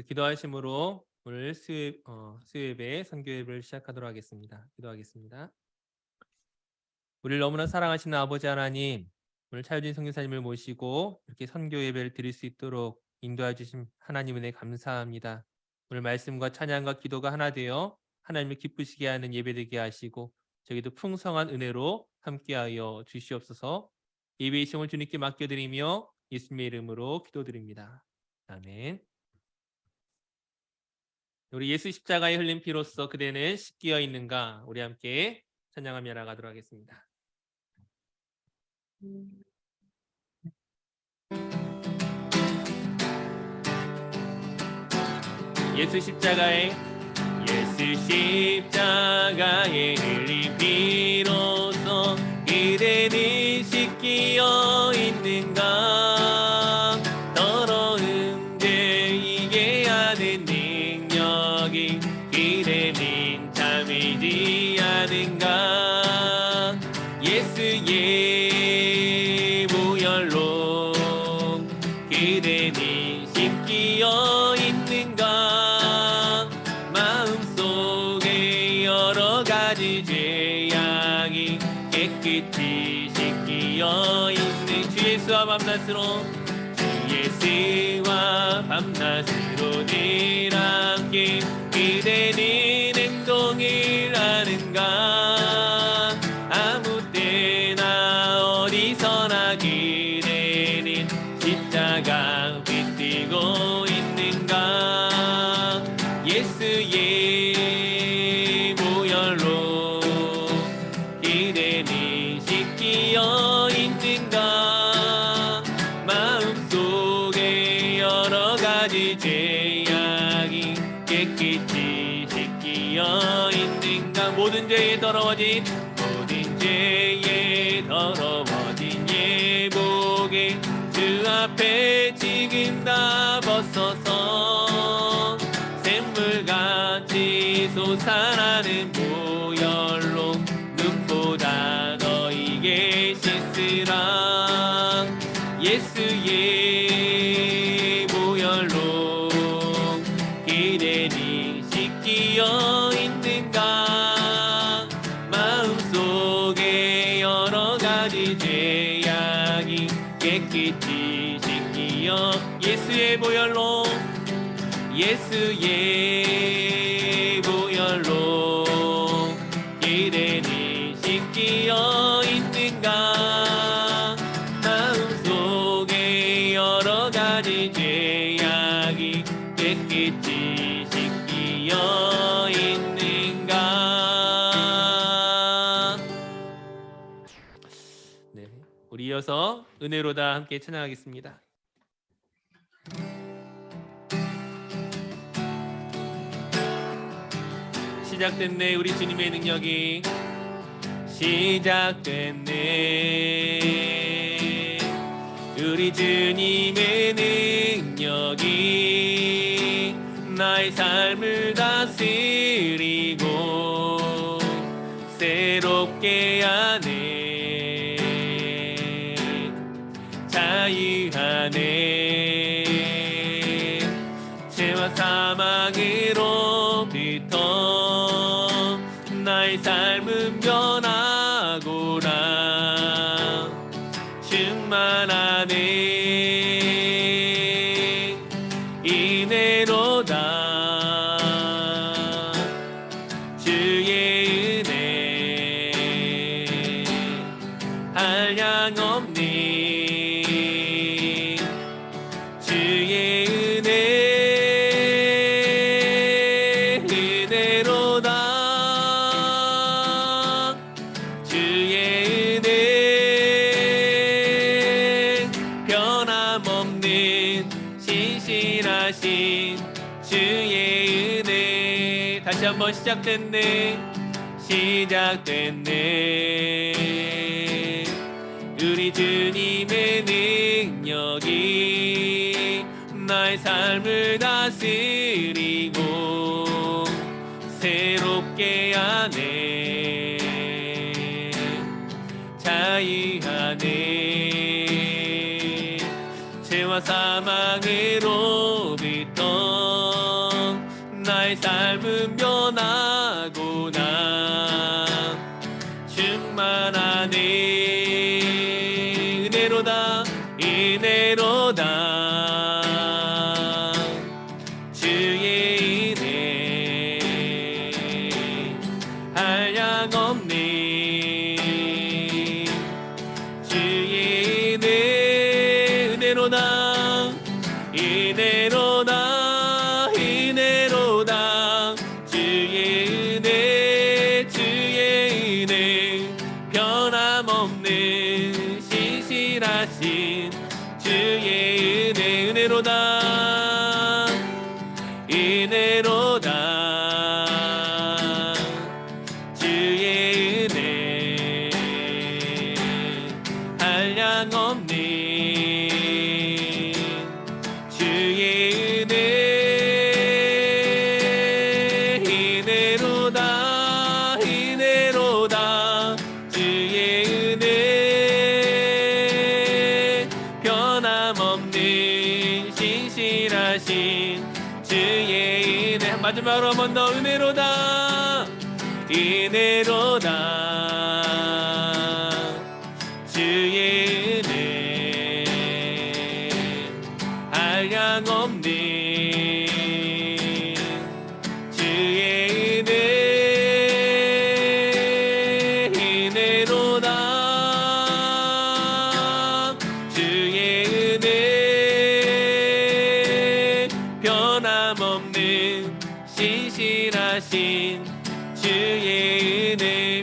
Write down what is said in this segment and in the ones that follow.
기도하심으로 오늘 수요예배 선교예배를 시작하도록 하겠습니다. 기도하겠습니다. 우리를 너무나 사랑하시는 아버지 하나님, 오늘 차유진 선교사님을 모시고 이렇게 선교예배를 드릴 수 있도록 인도해 주신 하나님 은혜 감사합니다. 오늘 말씀과 찬양과 기도가 하나 되어 하나님을 기쁘시게 하는 예배되게 하시고 저희도 풍성한 은혜로 함께하여 주시옵소서. 예배의 시험을 주님께 맡겨드리며 예수님의 이름으로 기도드립니다. 아멘. 우리 예수 십자가에 흘린 피로써 그대는 씻기어 있는가, 우리 함께 찬양하며 나가도록 하겠습니다. 예수 십자가에 흘린 피로써 그대는 씻기어 있는가, 더러운 죄이게 하는 능력이 그대는 참이지 않은가. 예수의 보혈로 그대는 씻기어 있는가. 마음속에 여러 가지 죄악이 깨끗이 씻기어 있는 주 예수와 밤낮으로, 주 예수와 밤낮으로 늘 함께 그대는 행동을 하는가. 아무 때나 어디서나 그대는 십자가 붙들고 있는가. 예수의 보혈로 그대는 씻기어 있는가. 마음속에 여러 가지 죄악이 깨끗이 씻기어 있는가. 모든 죄에 더러워진 예복에 주 앞에 지금 다 벗어서 샘물같이 솟아나는 보혈로 눈보다 너희게 씻으라. 예수의 보혈로 그대는 씻기어 있는가. 마음속에 여러 가지 죄악이 깨끗이 씻기어 예수의 보혈로 그대는 씻기어 있는가. 마음속에 여러 가지 죄악이 깨끗이 씻기어 있는가. 네, 우리 이어서 은혜로다 함께 찬양하겠습니다. 시작됐네, 우리 주님의 능력이 시작됐네. 우리 주님의 능력이 나의 삶을 다스리고 새롭게 하네. 자유하네. 죄와 사망으로부터 나의 삶은 변하고라. 충만하네. 은혜로다. 주의 은혜 한량없네. 주의 은혜 주의 은혜. 다시 한번 시작됐네. 우리 주님의 능력이 나의 삶을 다스리고 새롭게 하네. 자유하네. 죄와 사망으로부터 한량없는 주의 은혜로다 은혜로다 은혜로다 주의 은혜 변함없는 신실하신 주의 은혜로다 은혜로다 주의 은혜 한량없는 주의 은혜로다 은혜로다 주의 은혜 변함없는 신실하신 주의 은혜 마지막으로 한 번 더 은혜로다 은혜로다 주의 은혜 한량없는 주의 은혜 은혜로다 주의 은혜 변함없는 신실하신 주의 은혜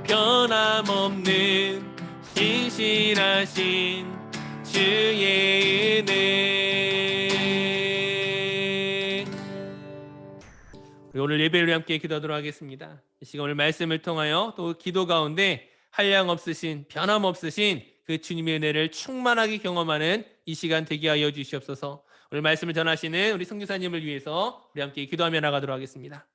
변함없는 신실하신 주의 은혜. 우리 오늘 예배를 함께 기도하도록 하겠습니다. 이 시간 오늘 말씀을 통하여 또 기도 가운데 한량없으신 변함없으신 그 주님의 은혜를 충만하게 경험하는 이 시간 되게 하여 주시옵소서. 오늘 말씀을 전하시는 우리 선교사님을 위해서 우리 함께 기도하며 나가도록 하겠습니다.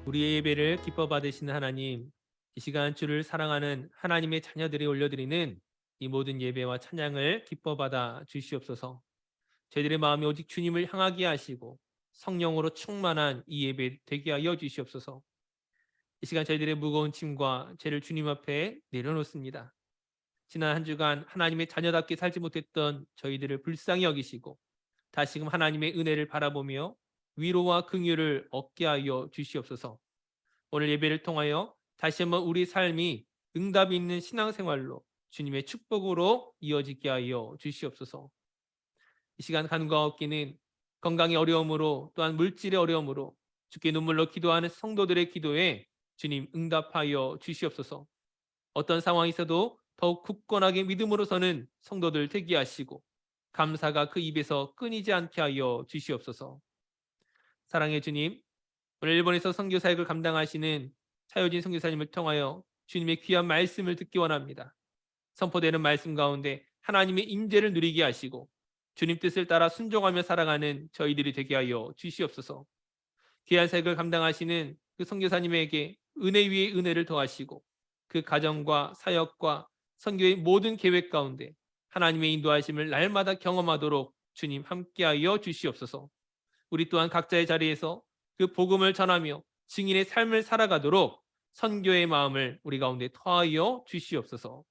우리의 예배를 기뻐 받으시는 하나님, 이 시간 주를 사랑하는 하나님의 자녀들이 올려드리는 이 모든 예배와 찬양을 기뻐 받아 주시옵소서. 저희들의 마음이 오직 주님을 향하게 하시고 성령으로 충만한 이 예배 되게 하여 주시옵소서. 이 시간 저희들의 무거운 짐과 죄를 주님 앞에 내려놓습니다. 지난 한 주간 하나님의 자녀답게 살지 못했던 저희들을 불쌍히 여기시고 다시금 하나님의 은혜를 바라보며 위로와 긍휼을 얻게 하여 주시옵소서. 오늘 예배를 통하여 다시 한번 우리 삶이 응답이 있는 신앙생활로 주님의 축복으로 이어지게 하여 주시옵소서. 이 시간 간과 없기는 건강의 어려움으로 또한 물질의 어려움으로 주께 눈물로 기도하는 성도들의 기도에 주님 응답하여 주시옵소서. 어떤 상황이 있어도 더욱 굳건하게 믿음으로서는 성도들 되게 하시고 감사가 그 입에서 끊이지 않게 하여 주시옵소서. 사랑의 주님, 오늘 일본에서 선교 사역을 감당하시는 차효진 선교사님을 통하여 주님의 귀한 말씀을 듣기 원합니다. 선포되는 말씀 가운데 하나님의 임재를 누리게 하시고 주님 뜻을 따라 순종하며 살아가는 저희들이 되게 하여 주시옵소서. 귀한 사역을 감당하시는 그 선교사님에게 은혜 위에 은혜를 더하시고 그 가정과 사역과 선교의 모든 계획 가운데 하나님의 인도하심을 날마다 경험하도록 주님 함께하여 주시옵소서. 우리 또한 각자의 자리에서 그 복음을 전하며 증인의 삶을 살아가도록 선교의 마음을 우리 가운데 더하여 주시옵소서.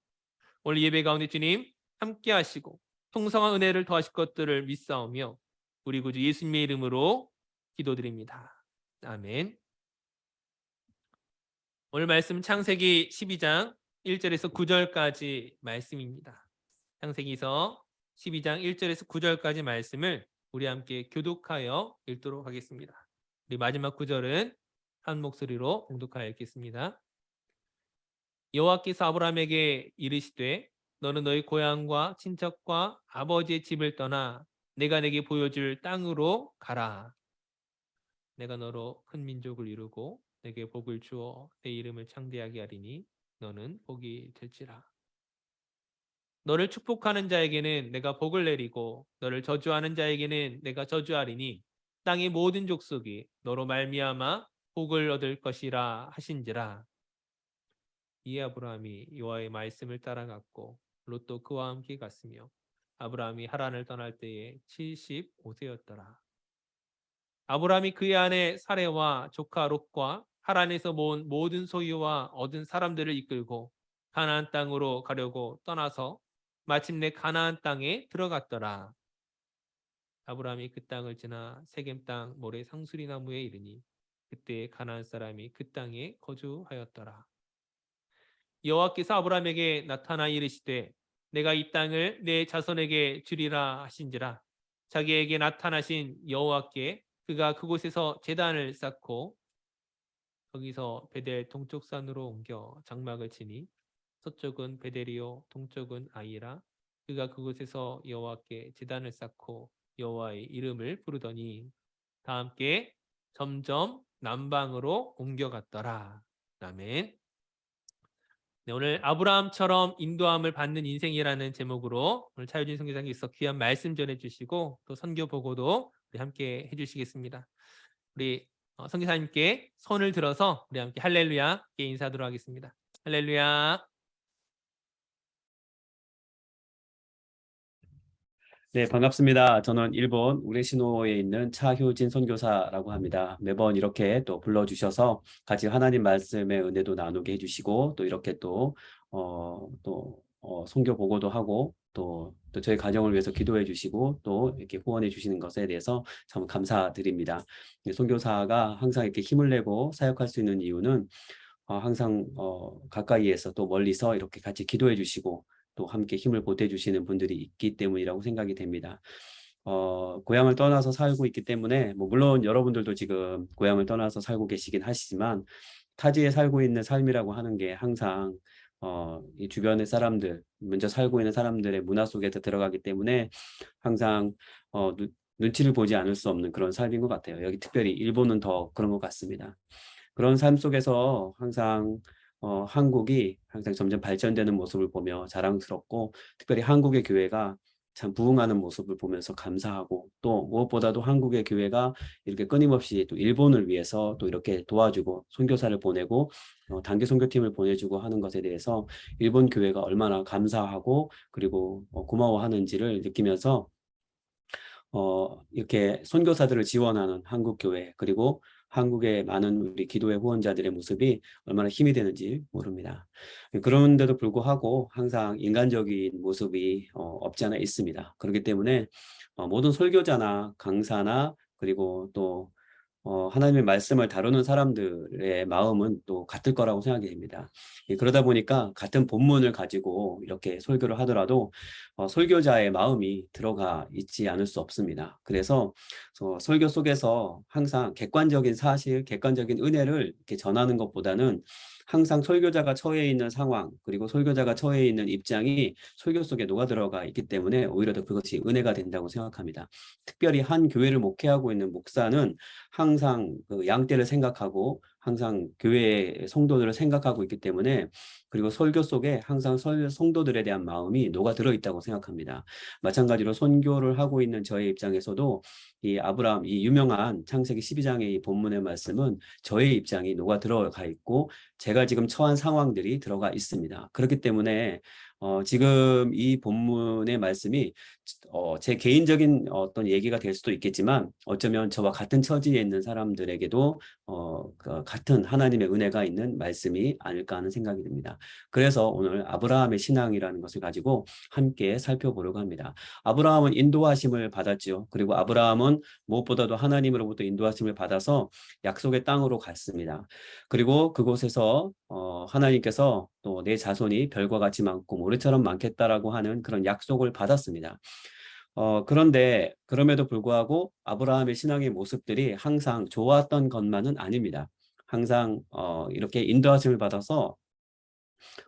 오늘 예배 가운데 주님 함께하시고 풍성한 은혜를 더하실 것들을 믿사오며 우리 구주 예수님의 이름으로 기도드립니다. 아멘. 오늘 말씀 창세기 12장 1절에서 9절까지 말씀입니다. 창세기서 12장 1절에서 9절까지 말씀을 우리 함께 교독하여 읽도록 하겠습니다. 우리 마지막 9절은 한 목소리로 봉독하여 읽겠습니다. 여호와께서 아브라함에게 이르시되 너는 너희 고향과 친척과 아버지의 집을 떠나 내가 내게 보여줄 땅으로 가라. 내가 너로 큰 민족을 이루고 내게 복을 주어 내 이름을 창대하게 하리니 너는 복이 될지라. 너를 축복하는 자에게는 내가 복을 내리고 너를 저주하는 자에게는 내가 저주하리니 땅의 모든 족속이 너로 말미암아 복을 얻을 것이라 하신지라. 이에 아브라함이 여호와의 말씀을 따라갔고 롯도 그와 함께 갔으며 아브라함이 하란을 떠날 때에 75세였더라. 아브라함이 그의 아내 사레와 조카 롯과 하란에서 모은 모든 소유와 얻은 사람들을 이끌고 가나안 땅으로 가려고 떠나서 마침내 가나안 땅에 들어갔더라. 아브라함이 그 땅을 지나 세겜 땅 모래 상수리 나무에 이르니 그때 가나안 사람이 그 땅에 거주하였더라. 여호와께서 아브라함에게 나타나 이르시되 내가 이 땅을 내 자손에게 주리라 하신지라. 자기에게 나타나신 여호와께 그가 그곳에서 제단을 쌓고 거기서 베델 동쪽 산으로 옮겨 장막을 치니 서쪽은 베델이요 동쪽은 아이라. 그가 그곳에서 여호와께 제단을 쌓고 여호와의 이름을 부르더니 다 함께 점점 남방으로 옮겨갔더라. 아멘. 네, 오늘 아브라함처럼 인도함을 받는 인생이라는 제목으로 오늘 차유진 선교사님께서 귀한 말씀 전해주시고 또 선교 보고도 우리 함께 해주시겠습니다. 우리 선교사님께 손을 들어서 우리 함께 할렐루야 인사하도록 하겠습니다. 할렐루야. 네, 반갑습니다. 저는 일본 우레시노에 있는 차효진 선교사라고 합니다. 매번 이렇게 또 불러주셔서 같이 하나님 말씀의 은혜도 나누게 해주시고 또 이렇게 선교 보고도 하고 또 저희 가정을 위해서 기도해 주시고 또 이렇게 후원해 주시는 것에 대해서 참 감사드립니다. 선교사가 항상 이렇게 힘을 내고 사역할 수 있는 이유는 항상 가까이에서 또 멀리서 이렇게 같이 기도해 주시고 또 함께 힘을 보태 주시는 분들이 있기 때문이라고 생각이 됩니다. 고향을 떠나서 살고 있기 때문에 물론 여러분들도 지금 고향을 떠나서 살고 계시긴 하시지만 타지에 살고 있는 삶이라고 하는 게 항상 이 주변의 사람들, 먼저 살고 있는 사람들의 문화 속에서 들어가기 때문에 항상 눈치를 보지 않을 수 없는 그런 삶인 것 같아요. 여기 특별히 일본은 더 그런 것 같습니다. 그런 삶 속에서 항상 한국이 항상 점점 발전되는 모습을 보며 자랑스럽고 특별히 한국의 교회가 참 부흥하는 모습을 보면서 감사하고 또 무엇보다도 한국의 교회가 이렇게 끊임없이 또 일본을 위해서 또 이렇게 도와주고 선교사를 보내고 단기 선교팀을 보내주고 하는 것에 대해서 일본 교회가 얼마나 감사하고 그리고 고마워하는지를 느끼면서 이렇게 선교사들을 지원하는 한국 교회 그리고 한국의 많은 우리 기도의 후원자들의 모습이 얼마나 힘이 되는지 모릅니다. 그런데도 불구하고 항상 인간적인 모습이 없지 않아 있습니다. 그렇기 때문에 모든 설교자나 강사나 그리고 또 하나님의 말씀을 다루는 사람들의 마음은 또 같을 거라고 생각이 됩니다. 그러다 보니까 같은 본문을 가지고 이렇게 설교를 하더라도 설교자의 마음이 들어가 있지 않을 수 없습니다. 그래서 설교 속에서 항상 객관적인 사실, 객관적인 은혜를 이렇게 전하는 것보다는 항상 설교자가 처해 있는 상황 그리고 설교자가 처해 있는 입장이 설교 속에 녹아 들어가 있기 때문에 오히려 더 그것이 은혜가 된다고 생각합니다. 특별히 한 교회를 목회하고 있는 목사는 항상 그 양떼를 생각하고 항상 교회의 성도들을 생각하고 있기 때문에, 그리고 설교 속에 항상 성도들에 대한 마음이 녹아들어 있다고 생각합니다. 마찬가지로 선교를 하고 있는 저의 입장에서도 이 아브라함, 이 유명한 창세기 12장의 이 본문의 말씀은 저의 입장이 녹아들어가 있고 제가 지금 처한 상황들이 들어가 있습니다. 그렇기 때문에 지금 이 본문의 말씀이 제 개인적인 어떤 얘기가 될 수도 있겠지만 어쩌면 저와 같은 처지에 있는 사람들에게도 같은 하나님의 은혜가 있는 말씀이 아닐까 하는 생각이 듭니다. 그래서 오늘 아브라함의 신앙이라는 것을 가지고 함께 살펴보려고 합니다. 아브라함은 인도하심을 받았죠. 그리고 아브라함은 무엇보다도 하나님으로부터 인도하심을 받아서 약속의 땅으로 갔습니다. 그리고 그곳에서 하나님께서 또 내 자손이 별과 같이 많고 모래처럼 많겠다라고 하는 그런 약속을 받았습니다. 그런데 그럼에도 불구하고 아브라함의 신앙의 모습들이 항상 좋았던 것만은 아닙니다. 항상 이렇게 인도하심을 받아서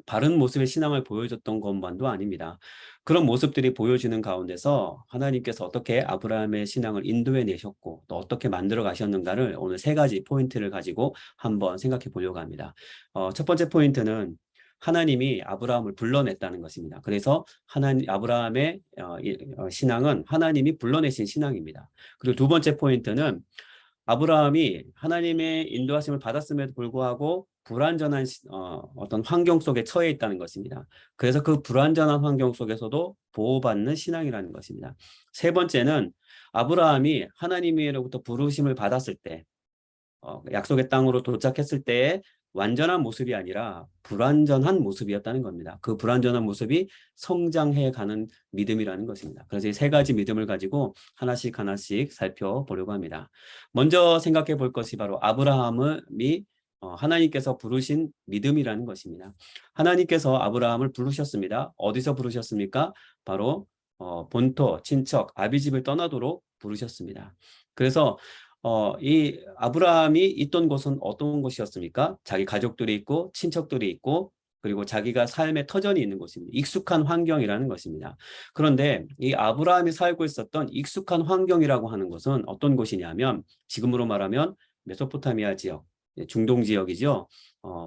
바른 모습의 신앙을 보여줬던 것만도 아닙니다. 그런 모습들이 보여지는 가운데서 하나님께서 어떻게 아브라함의 신앙을 인도해 내셨고 또 어떻게 만들어 가셨는가를 오늘 세 가지 포인트를 가지고 한번 생각해 보려고 합니다. 첫 번째 포인트는 하나님이 아브라함을 불러냈다는 것입니다. 그래서 아브라함의 신앙은 하나님이 불러내신 신앙입니다. 그리고 두 번째 포인트는 아브라함이 하나님의 인도하심을 받았음에도 불구하고 불완전한 어떤 환경 속에 처해 있다는 것입니다. 그래서 그 불완전한 환경 속에서도 보호받는 신앙이라는 것입니다. 세 번째는 아브라함이 하나님으로부터 부르심을 받았을 때 약속의 땅으로 도착했을 때의 완전한 모습이 아니라 불완전한 모습이었다는 겁니다. 그 불완전한 모습이 성장해 가는 믿음이라는 것입니다. 그래서 이 세 가지 믿음을 가지고 하나씩 하나씩 살펴보려고 합니다. 먼저 생각해 볼 것이 바로 아브라함이 하나님께서 부르신 믿음이라는 것입니다. 하나님께서 아브라함을 부르셨습니다. 어디서 부르셨습니까? 바로 본토, 친척, 아비집을 떠나도록 부르셨습니다. 그래서 이 아브라함이 있던 곳은 어떤 곳이었습니까? 자기 가족들이 있고 친척들이 있고 그리고 자기가 삶의 터전이 있는 곳입니다. 익숙한 환경이라는 것입니다. 그런데 이 아브라함이 살고 있었던 익숙한 환경이라고 하는 것은 어떤 곳이냐면 지금으로 말하면 메소포타미아 지역, 중동 지역이죠.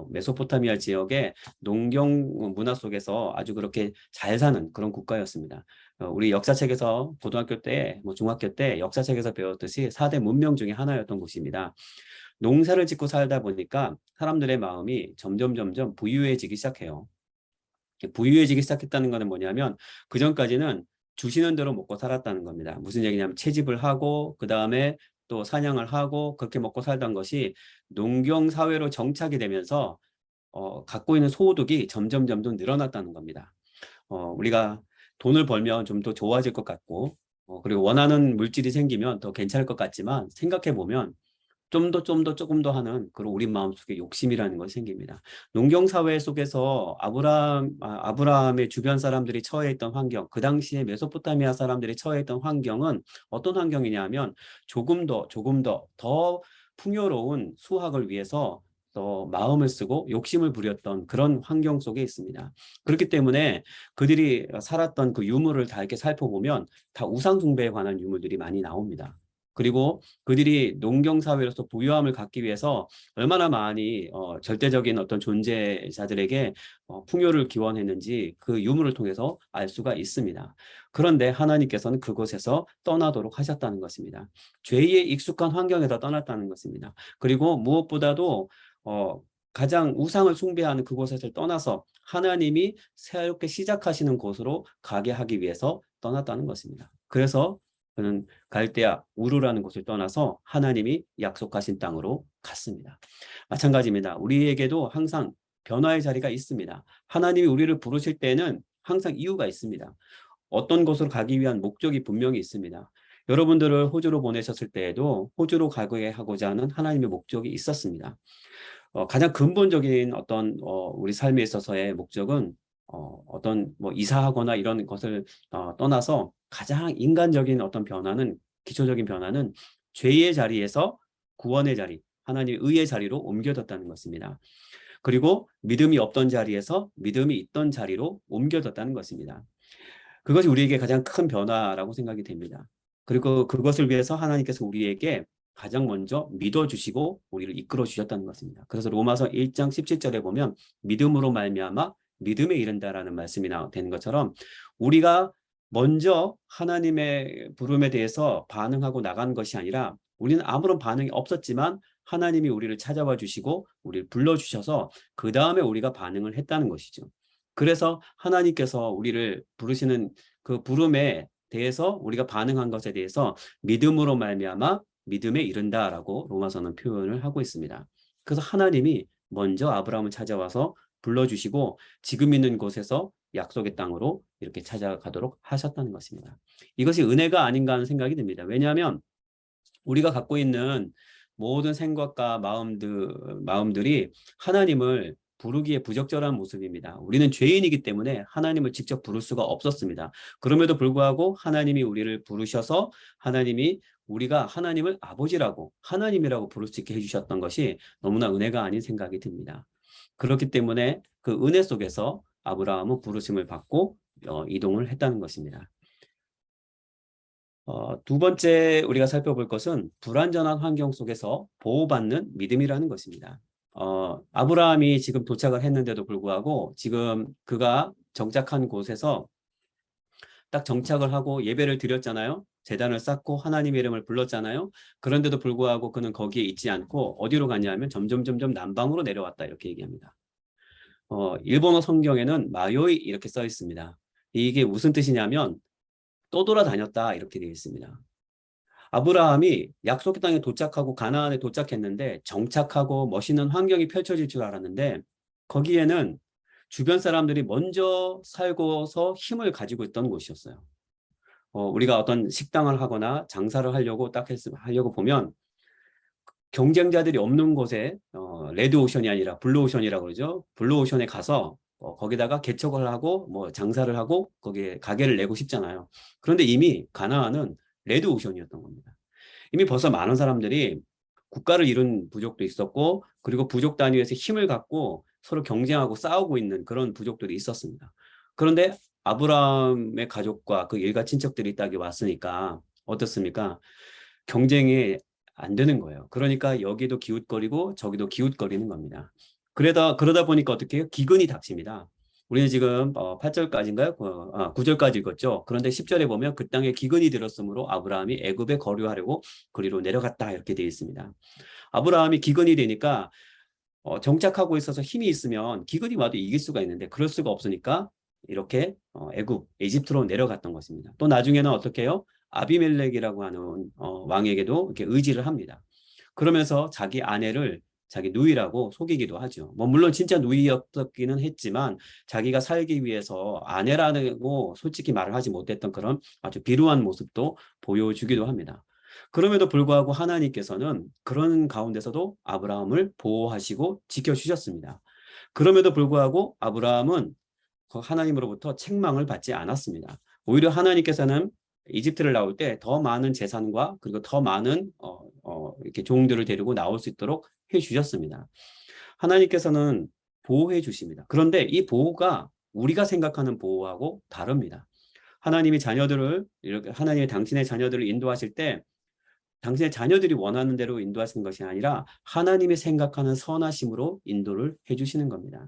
메소포타미아 지역의 농경 문화 속에서 아주 그렇게 잘 사는 그런 국가였습니다. 우리 역사책에서 고등학교 때, 중학교 때 역사책에서 배웠듯이 4대 문명 중에 하나였던 곳입니다. 농사를 짓고 살다 보니까 사람들의 마음이 점점 부유해지기 시작해요. 부유해지기 시작했다는 것은 뭐냐면 그전까지는 주시는 대로 먹고 살았다는 겁니다. 무슨 얘기냐면 채집을 하고 그 다음에 또 사냥을 하고 그렇게 먹고 살던 것이 농경 사회로 정착이 되면서 갖고 있는 소득이 점점 늘어났다는 겁니다. 우리가 돈을 벌면 좀 더 좋아질 것 같고 그리고 원하는 물질이 생기면 더 괜찮을 것 같지만 생각해 보면 조금 더 하는 그런 우리 마음속에 욕심이라는 것이 생깁니다. 농경사회 속에서 아브라함의 주변 사람들이 처해 있던 환경, 그 당시에 메소포타미아 사람들이 처해 있던 환경은 어떤 환경이냐면 조금 더 풍요로운 수확을 위해서 더 마음을 쓰고 욕심을 부렸던 그런 환경 속에 있습니다. 그렇기 때문에 그들이 살았던 그 유물을 다 이렇게 살펴보면 다 우상 숭배에 관한 유물들이 많이 나옵니다. 그리고 그들이 농경사회로서 부유함을 갖기 위해서 얼마나 많이 절대적인 어떤 존재자들에게 풍요를 기원했는지 그 유물을 통해서 알 수가 있습니다. 그런데 하나님께서는 그곳에서 떠나도록 하셨다는 것입니다. 죄의 익숙한 환경에서 떠났다는 것입니다. 그리고 무엇보다도 가장 우상을 숭배하는 그곳에서 떠나서 하나님이 새롭게 시작하시는 곳으로 가게 하기 위해서 떠났다는 것입니다. 그래서 그는 갈대아 우르라는 곳을 떠나서 하나님이 약속하신 땅으로 갔습니다. 마찬가지입니다. 우리에게도 항상 변화의 자리가 있습니다. 하나님이 우리를 부르실 때는 항상 이유가 있습니다. 어떤 곳으로 가기 위한 목적이 분명히 있습니다. 여러분들을 호주로 보내셨을 때에도 호주로 가게 하고자 하는 하나님의 목적이 있었습니다. 가장 근본적인 어떤 우리 삶에 있어서의 목적은 어떤 이사하거나 이런 것을 떠나서 가장 인간적인 어떤 변화는 기초적인 변화는 죄의 자리에서 구원의 자리, 하나님의 의의 자리로 옮겨졌다는 것입니다. 그리고 믿음이 없던 자리에서 믿음이 있던 자리로 옮겨졌다는 것입니다. 그것이 우리에게 가장 큰 변화라고 생각이 됩니다. 그리고 그것을 위해서 하나님께서 우리에게 가장 먼저 믿어주시고 우리를 이끌어 주셨다는 것입니다. 그래서 로마서 1장 17절에 보면 믿음으로 말미암아 믿음에 이른다라는 말씀이 되는 것처럼 우리가 먼저 하나님의 부름에 대해서 반응하고 나간 것이 아니라 우리는 아무런 반응이 없었지만 하나님이 우리를 찾아와 주시고 우리를 불러주셔서 그 다음에 우리가 반응을 했다는 것이죠. 그래서 하나님께서 우리를 부르시는 그 부름에 대해서 우리가 반응한 것에 대해서 믿음으로 말미암아 믿음에 이른다라고 로마서는 표현을 하고 있습니다. 그래서 하나님이 먼저 아브라함을 찾아와서 불러주시고 지금 있는 곳에서 약속의 땅으로 이렇게 찾아가도록 하셨다는 것입니다. 이것이 은혜가 아닌가 하는 생각이 듭니다. 왜냐하면 우리가 갖고 있는 모든 생각과 마음들이 하나님을 부르기에 부적절한 모습입니다. 우리는 죄인이기 때문에 하나님을 직접 부를 수가 없었습니다. 그럼에도 불구하고 하나님이 우리를 부르셔서 하나님이 우리가 하나님을 아버지라고 하나님이라고 부를 수 있게 해주셨던 것이 너무나 은혜가 아닌 생각이 듭니다. 그렇기 때문에 그 은혜 속에서 아브라함은 부르심을 받고 이동을 했다는 것입니다. 두 번째 우리가 살펴볼 것은 불완전한 환경 속에서 보호받는 믿음이라는 것입니다. 아브라함이 지금 도착을 했는데도 불구하고 지금 그가 정착한 곳에서 딱 정착을 하고 예배를 드렸잖아요. 제단을 쌓고 하나님의 이름을 불렀잖아요. 그런데도 불구하고 그는 거기에 있지 않고 어디로 갔냐면 점점 남방으로 내려왔다 이렇게 얘기합니다. 일본어 성경에는 마요이 이렇게 써 있습니다. 이게 무슨 뜻이냐면 떠돌아다녔다 이렇게 되어 있습니다. 아브라함이 약속의 땅에 도착하고 가나안에 도착했는데 정착하고 멋있는 환경이 펼쳐질 줄 알았는데 거기에는 주변 사람들이 먼저 살고서 힘을 가지고 있던 곳이었어요. 우리가 어떤 식당을 하거나 장사를 하려고 보면 경쟁자들이 없는 곳에 레드오션이 아니라 블루오션이라고 그러죠. 블루오션에 가서 거기다가 개척을 하고 뭐 장사를 하고 거기에 가게를 내고 싶잖아요. 그런데 이미 가나안은 레드오션이었던 겁니다. 이미 벌써 많은 사람들이 국가를 이룬 부족도 있었고 그리고 부족 단위에서 힘을 갖고 서로 경쟁하고 싸우고 있는 그런 부족들이 있었습니다. 그런데 아브라함의 가족과 그 일가 친척들이 딱 왔으니까 어떻습니까? 경쟁이 안 되는 거예요. 그러니까 여기도 기웃거리고 저기도 기웃거리는 겁니다. 그러다 보니까 어떻게 해요? 기근이 닥칩니다. 우리는 지금 8절까지인가요? 9절까지 읽었죠. 그런데 10절에 보면 그 땅에 기근이 들었으므로 아브라함이 애굽에 거류하려고 그리로 내려갔다 이렇게 되어 있습니다. 아브라함이 기근이 되니까 정착하고 있어서 힘이 있으면 기근이 와도 이길 수가 있는데 그럴 수가 없으니까 이렇게 이집트로 내려갔던 것입니다. 또 나중에는 어떻게 해요? 아비멜렉이라고 하는 왕에게도 이렇게 의지를 합니다. 그러면서 자기 아내를 자기 누이라고 속이기도 하죠. 뭐 물론 진짜 누이였기는 했지만 자기가 살기 위해서 아내라고 솔직히 말을 하지 못했던 그런 아주 비루한 모습도 보여주기도 합니다. 그럼에도 불구하고 하나님께서는 그런 가운데서도 아브라함을 보호하시고 지켜주셨습니다. 그럼에도 불구하고 아브라함은 하나님으로부터 책망을 받지 않았습니다. 오히려 하나님께서는 이집트를 나올 때 더 많은 재산과 그리고 더 많은 이렇게 종들을 데리고 나올 수 있도록 해주셨습니다. 하나님께서는 보호해 주십니다. 그런데 이 보호가 우리가 생각하는 보호하고 다릅니다. 하나님이 당신의 자녀들을 인도하실 때 당신의 자녀들이 원하는 대로 인도하시는 것이 아니라 하나님이 생각하는 선하심으로 인도를 해주시는 겁니다.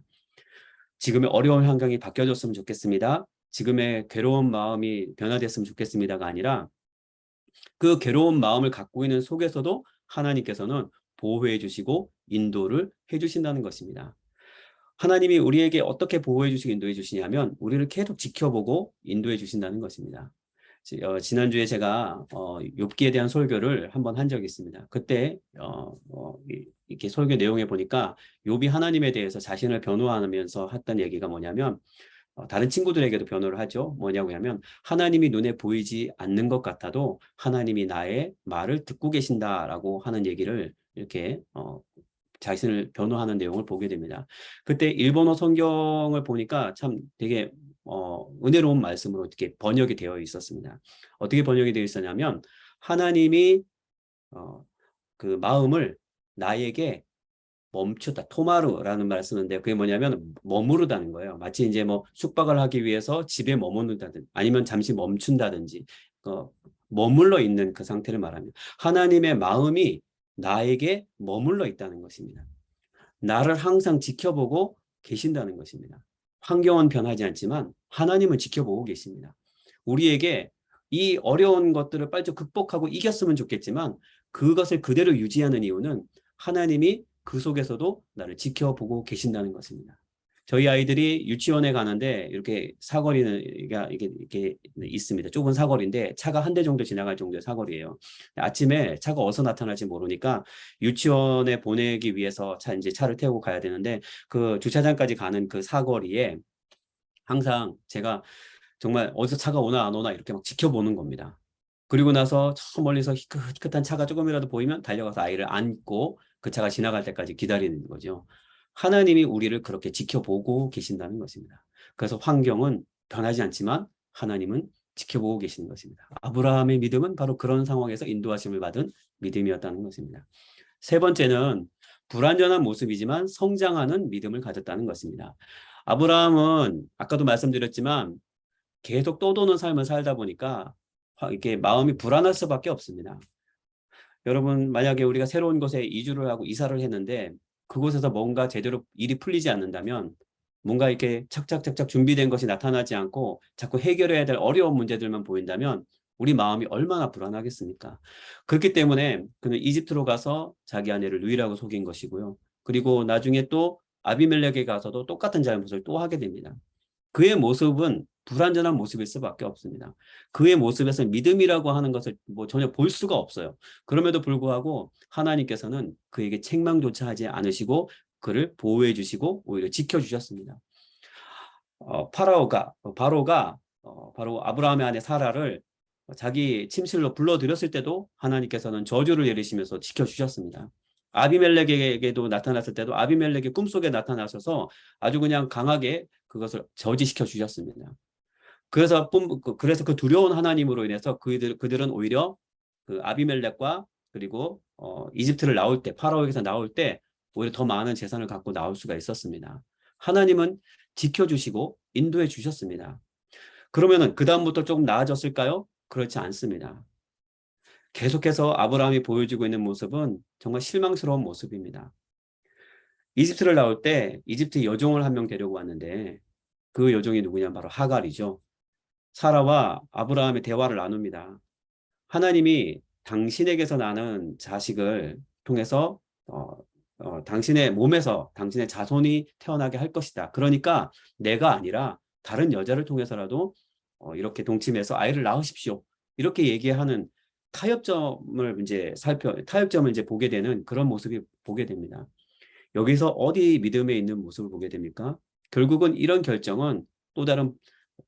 지금의 어려운 환경이 바뀌어졌으면 좋겠습니다. 지금의 괴로운 마음이 변화됐으면 좋겠습니다가 아니라 그 괴로운 마음을 갖고 있는 속에서도 하나님께서는 보호해 주시고 인도를 해 주신다는 것입니다. 하나님이 우리에게 어떻게 보호해 주시고 인도해 주시냐면 우리를 계속 지켜보고 인도해 주신다는 것입니다. 지난주에 제가 욥기에 대한 설교를 한번 한 적이 있습니다. 그때 이렇게 설교 내용에 보니까 욥이 하나님에 대해서 자신을 변호하면서 했던 얘기가 뭐냐면 다른 친구들에게도 변호를 하죠. 뭐냐고 하면 하나님이 눈에 보이지 않는 것 같아도 하나님이 나의 말을 듣고 계신다라고 하는 얘기를 이렇게 자신을 변호하는 내용을 보게 됩니다. 그때 일본어 성경을 보니까 참 되게 은혜로운 말씀으로 이렇게 번역이 되어 있었습니다. 어떻게 번역이 되어 있었냐면 하나님이 그 마음을 나에게 멈추다, 토마루라는 말을 쓰는데 그게 뭐냐면 머무르다는 거예요. 마치 이제 뭐 숙박을 하기 위해서 집에 머무른다든지 아니면 잠시 멈춘다든지 머물러 있는 그 상태를 말합니다. 하나님의 마음이 나에게 머물러 있다는 것입니다. 나를 항상 지켜보고 계신다는 것입니다. 환경은 변하지 않지만 하나님은 지켜보고 계십니다. 우리에게 이 어려운 것들을 빨리 좀 극복하고 이겼으면 좋겠지만 그것을 그대로 유지하는 이유는 하나님이 그 속에서도 나를 지켜보고 계신다는 것입니다. 저희 아이들이 유치원에 가는데 이렇게 사거리는 이게 있습니다. 좁은 사거리인데 차가 한 대 정도 지나갈 정도의 사거리예요. 아침에 차가 어디서 나타날지 모르니까 유치원에 보내기 위해서 이제 차를 태우고 가야 되는데 그 주차장까지 가는 그 사거리에 항상 제가 정말 어디서 차가 오나 안 오나 이렇게 막 지켜보는 겁니다. 그리고 나서 저 멀리서 희끗희끗한 차가 조금이라도 보이면 달려가서 아이를 안고 그 차가 지나갈 때까지 기다리는 거죠. 하나님이 우리를 그렇게 지켜보고 계신다는 것입니다. 그래서 환경은 변하지 않지만 하나님은 지켜보고 계시는 것입니다. 아브라함의 믿음은 바로 그런 상황에서 인도하심을 받은 믿음이었다는 것입니다. 세 번째는 불완전한 모습이지만 성장하는 믿음을 가졌다는 것입니다. 아브라함은 아까도 말씀드렸지만 계속 떠도는 삶을 살다 보니까 이게 마음이 불안할 수밖에 없습니다. 여러분, 만약에 우리가 새로운 곳에 이주를 하고 이사를 했는데 그곳에서 뭔가 제대로 일이 풀리지 않는다면 뭔가 이렇게 착착착착 준비된 것이 나타나지 않고 자꾸 해결해야 될 어려운 문제들만 보인다면 우리 마음이 얼마나 불안하겠습니까? 그렇기 때문에 그는 이집트로 가서 자기 아내를 누이라고 속인 것이고요. 그리고 나중에 또 아비멜렉에 가서도 똑같은 잘못을 또 하게 됩니다. 그의 모습은 불완전한 모습일 수밖에 없습니다. 그의 모습에서 믿음이라고 하는 것을 전혀 볼 수가 없어요. 그럼에도 불구하고 하나님께서는 그에게 책망조차 하지 않으시고 그를 보호해 주시고 오히려 지켜주셨습니다. 바로가 바로 아브라함의 아내 사라를 자기 침실로 불러들였을 때도 하나님께서는 저주를 내리시면서 지켜주셨습니다. 아비멜렉에게도 나타났을 때도 아비멜렉의 꿈속에 나타나셔서 아주 그냥 강하게 그것을 저지시켜 주셨습니다. 그래서 그 두려운 하나님으로 인해서 그들은 오히려 그 아비멜렉과 그리고 이집트를 나올 때 파라오에게서 나올 때 오히려 더 많은 재산을 갖고 나올 수가 있었습니다. 하나님은 지켜주시고 인도해 주셨습니다. 그러면은 그 다음부터 조금 나아졌을까요? 그렇지 않습니다. 계속해서 아브라함이 보여주고 있는 모습은 정말 실망스러운 모습입니다. 이집트를 나올 때 이집트 여종을 한 명 데리고 왔는데 그 여종이 누구냐? 바로 하갈이죠. 사라와 아브라함의 대화를 나눕니다. 하나님이 당신에게서 나는 자식을 통해서 당신의 몸에서 당신의 자손이 태어나게 할 것이다. 그러니까 내가 아니라 다른 여자를 통해서라도 이렇게 동침해서 아이를 낳으십시오. 이렇게 얘기하는 타협점을 이제 보게 되는 그런 모습이 보게 됩니다. 여기서 어디 믿음에 있는 모습을 보게 됩니까? 결국은 이런 결정은 또 다른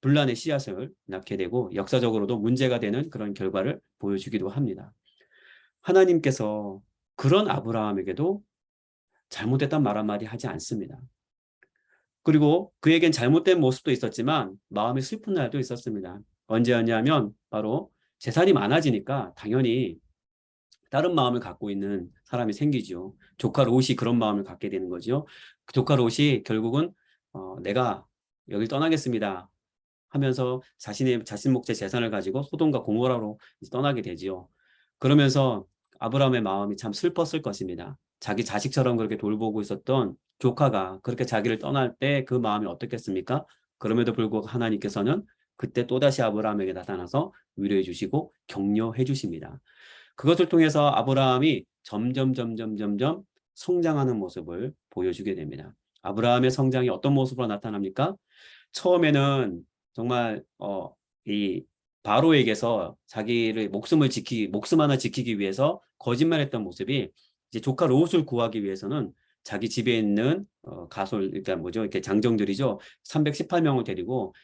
분란의 씨앗을 낳게 되고 역사적으로도 문제가 되는 그런 결과를 보여주기도 합니다. 하나님께서 그런 아브라함에게도 잘못됐단 말 한마디 하지 않습니다. 그리고 그에겐 잘못된 모습도 있었지만 마음이 슬픈 날도 있었습니다. 언제였냐면 바로 재산이 많아지니까 당연히 다른 마음을 갖고 있는 사람이 생기죠. 조카 롯이 그런 마음을 갖게 되는 거죠. 그 조카 롯이 결국은 내가 여기 떠나겠습니다 하면서 자신 몫의 재산을 가지고 소돔과 고모라로 떠나게 되지요. 그러면서 아브라함의 마음이 참 슬펐을 것입니다. 자기 자식처럼 그렇게 돌보고 있었던 조카가 그렇게 자기를 떠날 때 그 마음이 어떻겠습니까? 그럼에도 불구하고 하나님께서는 그때 또다시 아브라함에게 나타나서 위로해 주시고 격려해 주십니다. 그것을 통해서 아브라함이 점점 성장하는 모습을 보여주게 됩니다. 아브라함의 성장이 어떤 모습으로 나타납니까? 처음에는 정말 이 바로에게서 자기를 목숨 하나 지키기 위해서 거짓말했던 모습이 이제 조카 롯을 구하기 위해서는 자기 집에 있는 그러니까 이렇게 장정들이죠. 318명을 데리고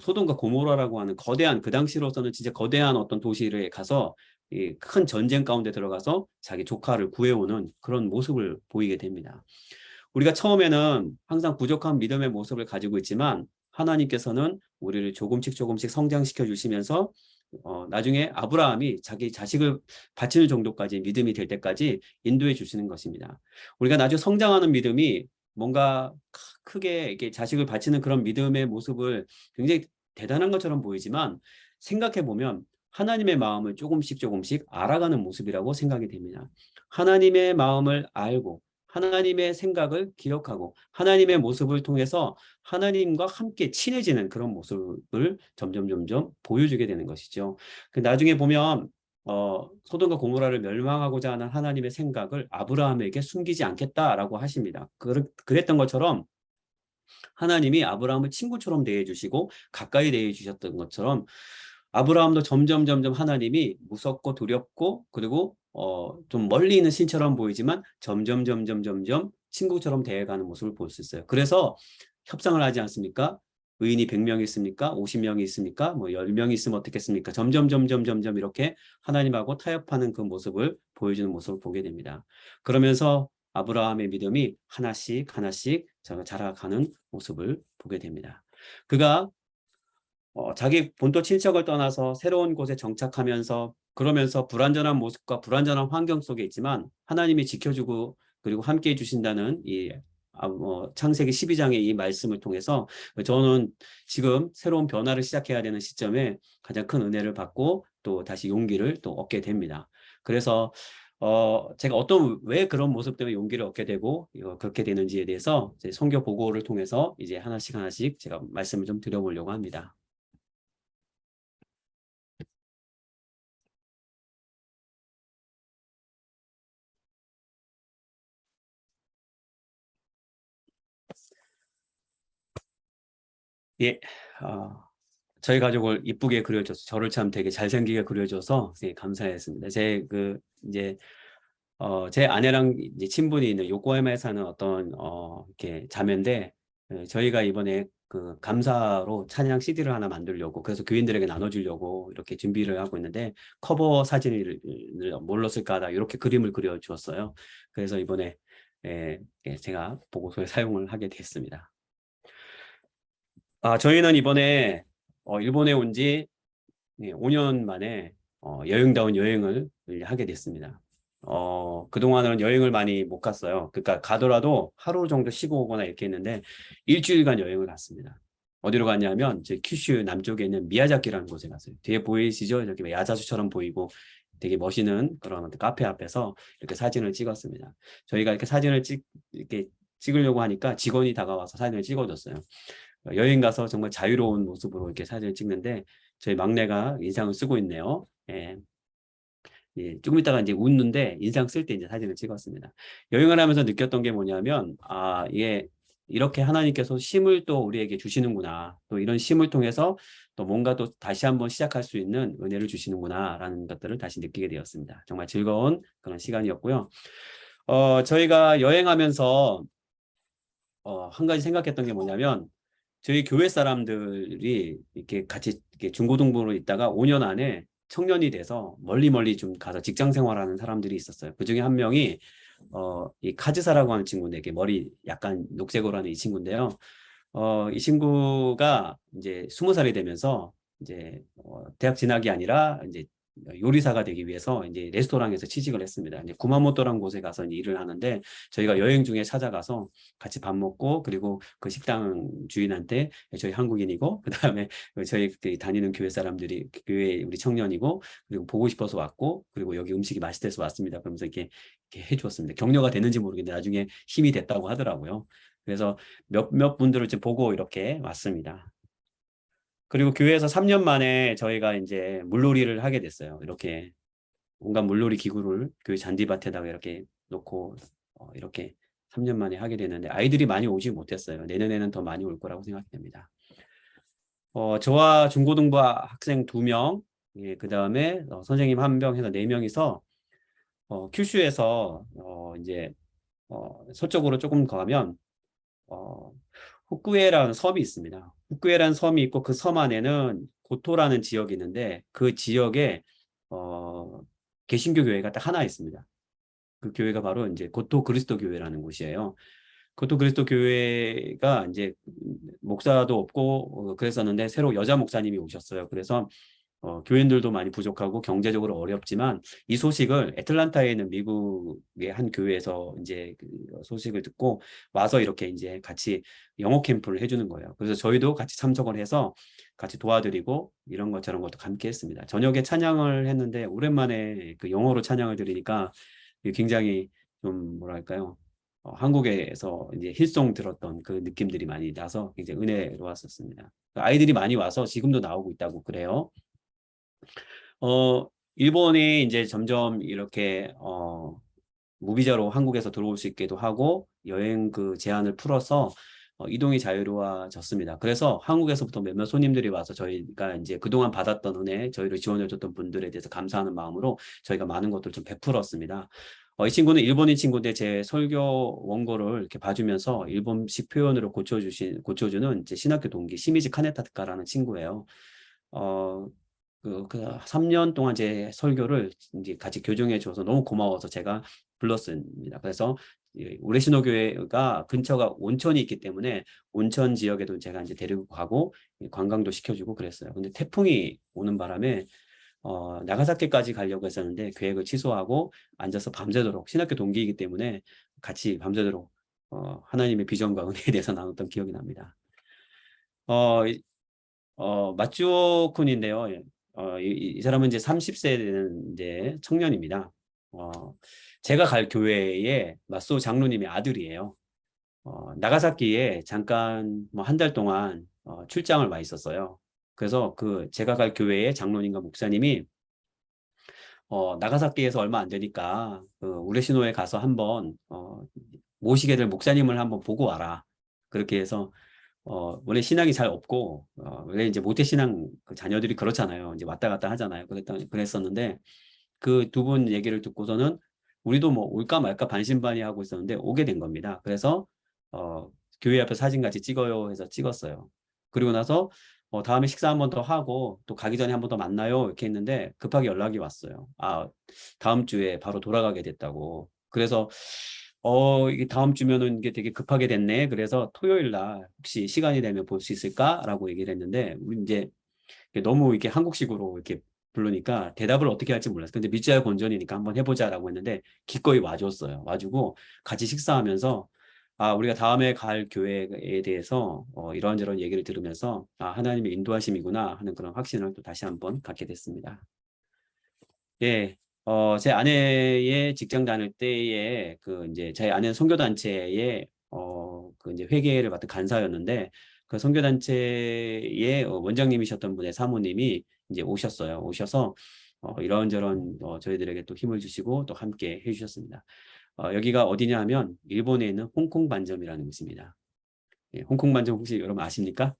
소돔과 고모라라고 하는 거대한 그 당시로서는 진짜 거대한 어떤 도시를 가서 이 큰 전쟁 가운데 들어가서 자기 조카를 구해오는 그런 모습을 보이게 됩니다. 우리가 처음에는 항상 부족한 믿음의 모습을 가지고 있지만 하나님께서는 우리를 조금씩 성장시켜 주시면서 나중에 아브라함이 자기 자식을 바치는 정도까지 믿음이 될 때까지 인도해 주시는 것입니다. 우리가 나중에 성장하는 믿음이 뭔가 크게 이렇게 자식을 바치는 그런 믿음의 모습을 굉장히 대단한 것처럼 보이지만 생각해 보면 하나님의 마음을 조금씩 조금씩 알아가는 모습이라고 생각이 됩니다. 하나님의 마음을 알고 하나님의 생각을 기억하고 하나님의 모습을 통해서 하나님과 함께 친해지는 그런 모습을 점점 보여주게 되는 것이죠. 나중에 보면 소돔과 고모라를 멸망하고자 하는 하나님의 생각을 아브라함에게 숨기지 않겠다라고 하십니다. 그랬던 것처럼 하나님이 아브라함을 친구처럼 대해주시고 가까이 대해주셨던 것처럼 아브라함도 점점 하나님이 무섭고 두렵고 그리고 좀 멀리 있는 신처럼 보이지만 점점 친구처럼 대해가는 모습을 볼 수 있어요. 그래서 협상을 하지 않습니까? 의인이 100명이 있습니까? 50명이 있습니까? 뭐 10명이 있으면 어떻겠습니까? 점점 이렇게 하나님하고 타협하는 그 모습을 보여주는 모습을 보게 됩니다. 그러면서 아브라함의 믿음이 하나씩 자라가는 모습을 보게 됩니다. 그가 자기 본토 친척을 떠나서 새로운 곳에 정착하면서 그러면서 불완전한 모습과 불완전한 환경 속에 있지만 하나님이 지켜주고 그리고 함께 해주신다는 이 창세기 12장의 이 말씀을 통해서 저는 지금 새로운 변화를 시작해야 되는 시점에 가장 큰 은혜를 받고 또 다시 용기를 또 얻게 됩니다. 그래서 제가 왜 그런 모습 때문에 용기를 얻게 되고 그렇게 되는지에 대해서 제 선교 보고를 통해서 이제 하나씩 제가 말씀을 좀 드려보려고 합니다. 예, 저희 가족을 이쁘게 그려줘서 저를 참 되게 잘생기게 그려줘서 되게 감사했습니다. 이제 제 아내랑 이제 친분이 있는 요코하마에 사는 어떤 이렇게 자매인데 저희가 이번에 그 감사로 찬양 CD를 하나 만들려고 그래서 교인들에게 나눠주려고 이렇게 준비를 하고 있는데 커버 사진을 뭘로 쓸까 하다 이렇게 그림을 그려주었어요. 그래서 이번에 제가 보고서에 사용을 하게 됐습니다. 저희는 이번에 일본에 온 지 5년 만에 여행다운 여행을 하게 됐습니다. 그동안은 여행을 많이 못 갔어요. 그러니까 가더라도 하루 정도 쉬고 오거나 이렇게 했는데 일주일간 여행을 갔습니다. 어디로 갔냐면 제 큐슈 남쪽에 있는 미야자키라는 곳에 갔어요. 뒤에 보이시죠? 이렇게 야자수처럼 보이고 되게 멋있는 그런 카페 앞에서 이렇게 사진을 찍었습니다. 저희가 이렇게 이렇게 찍으려고 하니까 직원이 다가와서 사진을 찍어줬어요. 여행 가서 정말 자유로운 모습으로 이렇게 사진을 찍는데 저희 막내가 인상을 쓰고 있네요. 예. 예, 조금 있다가 이제 웃는데 인상 쓸 때 이제 사진을 찍었습니다. 여행을 하면서 느꼈던 게 뭐냐면 이게 이렇게 하나님께서 쉼을 또 우리에게 주시는구나. 또 이런 쉼을 통해서 또 뭔가 또 다시 한번 시작할 수 있는 은혜를 주시는구나라는 것들을 다시 느끼게 되었습니다. 정말 즐거운 그런 시간이었고요. 저희가 여행하면서 한 가지 생각했던 게 뭐냐면 저희 교회 사람들이 이렇게 같이 이렇게 중고등부로 있다가 5년 안에 청년이 돼서 멀리 좀 가서 직장 생활하는 사람들이 있었어요. 그 중에 한 명이 이 카즈사라고 하는 친구인데 이게 머리 약간 녹색으로 하는 이 친구인데요. 이 친구가 이제 20살이 되면서 이제 대학 진학이 아니라 이제 요리사가 되기 위해서 이제 레스토랑에서 취직을 했습니다. 이제 구마모토라는 곳에 가서 이제 일을 하는데 저희가 여행 중에 찾아가서 같이 밥 먹고 그리고 그 식당 주인한테 저희 한국인이고 그다음에 저희 다니는 교회 사람들이 교회 우리 청년이고 그리고 보고 싶어서 왔고 그리고 여기 음식이 맛있대서 왔습니다. 그러면서 이렇게 해주었습니다. 격려가 되는지 모르겠는데 나중에 힘이 됐다고 하더라고요. 그래서 몇 분들을 이제 보고 이렇게 왔습니다. 그리고 교회에서 3년 만에 저희가 이제 물놀이를 하게 됐어요. 이렇게 온갖 물놀이 기구를 교회 잔디밭에다가 이렇게 놓고 이렇게 3년 만에 하게 됐는데 아이들이 많이 오지 못했어요. 내년에는 더 많이 올 거라고 생각됩니다. 저와 중고등부 학생 2명, 예, 그 다음에 선생님 1명 해서 4명이서 큐슈에서 이제 서쪽으로 조금 가면 후쿠에라는 섬이 있습니다. 후쿠에라는 섬이 있고 그 섬 안에는 고토라는 지역이 있는데 그 지역에 개신교 교회가 딱 하나 있습니다. 그 교회가 바로 이제 고토 그리스도 교회라는 곳이에요. 고토 그리스도 교회가 이제 목사도 없고 그랬었는데 새로 여자 목사님이 오셨어요. 그래서 교인들도 많이 부족하고 경제적으로 어렵지만 이 소식을 애틀란타에 있는 미국의 한 교회에서 이제 그 소식을 듣고 와서 이렇게 이제 같이 영어 캠프를 해주는 거예요. 그래서 저희도 같이 참석을 해서 같이 도와드리고 이런 것 저런 것도 함께 했습니다. 저녁에 찬양을 했는데 오랜만에 그 영어로 찬양을 들으니까 굉장히 좀 뭐랄까요? 한국에서 이제 힐송 들었던 그 느낌들이 많이 나서 굉장히 은혜로웠었습니다. 아이들이 많이 와서 지금도 나오고 있다고 그래요. 일본이 이제 점점 이렇게 무비자로 한국에서 들어올 수 있게도 하고 여행 그 제한을 풀어서 이동이 자유로워졌습니다. 그래서 한국에서부터 몇몇 손님들이 와서 저희가 이제 그동안 받았던 은혜, 저희를 지원해줬던 분들에 대해서 감사하는 마음으로 저희가 많은 것들을 좀 베풀었습니다. 이 친구는 일본인 친구인데 제 설교 원고를 이렇게 봐주면서 일본식 표현으로 고쳐주는 이제 신학교 동기 시미지 카네타카라는 친구예요. 어, 그 3년 동안 제 설교를 이제 같이 교정해 줘서 너무 고마워서 제가 불렀습니다. 그래서 우레시노 교회가 근처가 온천이 있기 때문에 온천 지역에도 제가 이제 데리고 가고 관광도 시켜주고 그랬어요. 근데 태풍이 오는 바람에 나가사키까지 가려고 했었는데 계획을 취소하고 앉아서 밤새도록 신학교 동기이기 때문에 같이 밤새도록 하나님의 비전과 은혜에 대해서 나눴던 기억이 납니다. 마쭈오 쿤인데요. 이 사람은 이제 30세 되는 이제 청년입니다. 제가 갈 교회의 마소 장로님의 아들이에요. 나가사키에 잠깐 뭐 한 달 동안 출장을 와 있었어요. 그래서 그 제가 갈 교회의 장로님과 목사님이 나가사키에서 얼마 안 되니까 그 우레시노에 가서 한번 모시게 될 목사님을 한번 보고 와라. 그렇게 해서 원래 신앙이 잘 없고 원래 이제 모태신앙 그 자녀들이 그렇잖아요. 이제 왔다 갔다 하잖아요. 그랬었는데 그 두 분 얘기를 듣고서는 우리도 뭐 올까 말까 반신반의하고 있었는데 오게 된 겁니다. 그래서 교회 앞에 사진 같이 찍어요 해서 찍었어요. 그리고 나서 다음에 식사 한 번 더 하고 또 가기 전에 한 번 더 만나요 이렇게 했는데 급하게 연락이 왔어요. 다음 주에 바로 돌아가게 됐다고. 그래서 이게 다음 주면은 이게 되게 급하게 됐네. 그래서 토요일 날 혹시 시간이 되면 볼 수 있을까라고 얘기를 했는데 우리 이제 너무 이렇게 한국식으로 이렇게 부르니까 대답을 어떻게 할지 몰랐어요. 근데 밑자야 본전이니까 한번 해보자라고 했는데 기꺼이 와줬어요. 와주고 같이 식사하면서 우리가 다음에 갈 교회에 대해서 이런저런 얘기를 들으면서 하나님의 인도하심이구나 하는 그런 확신을 또 다시 한번 갖게 됐습니다. 예, 제 아내의 직장 다닐 때에 그 이제 제 아내는 선교단체에 그 이제 회계를 맡은 간사였는데 그 선교단체의 원장님이셨던 분의 사모님이 이제 오셨어요. 오셔서 이런저런 저희들에게 또 힘을 주시고 또 함께 해주셨습니다. 여기가 어디냐 하면 일본에 있는 홍콩 반점이라는 곳입니다. 예, 홍콩 반점 혹시 여러분 아십니까?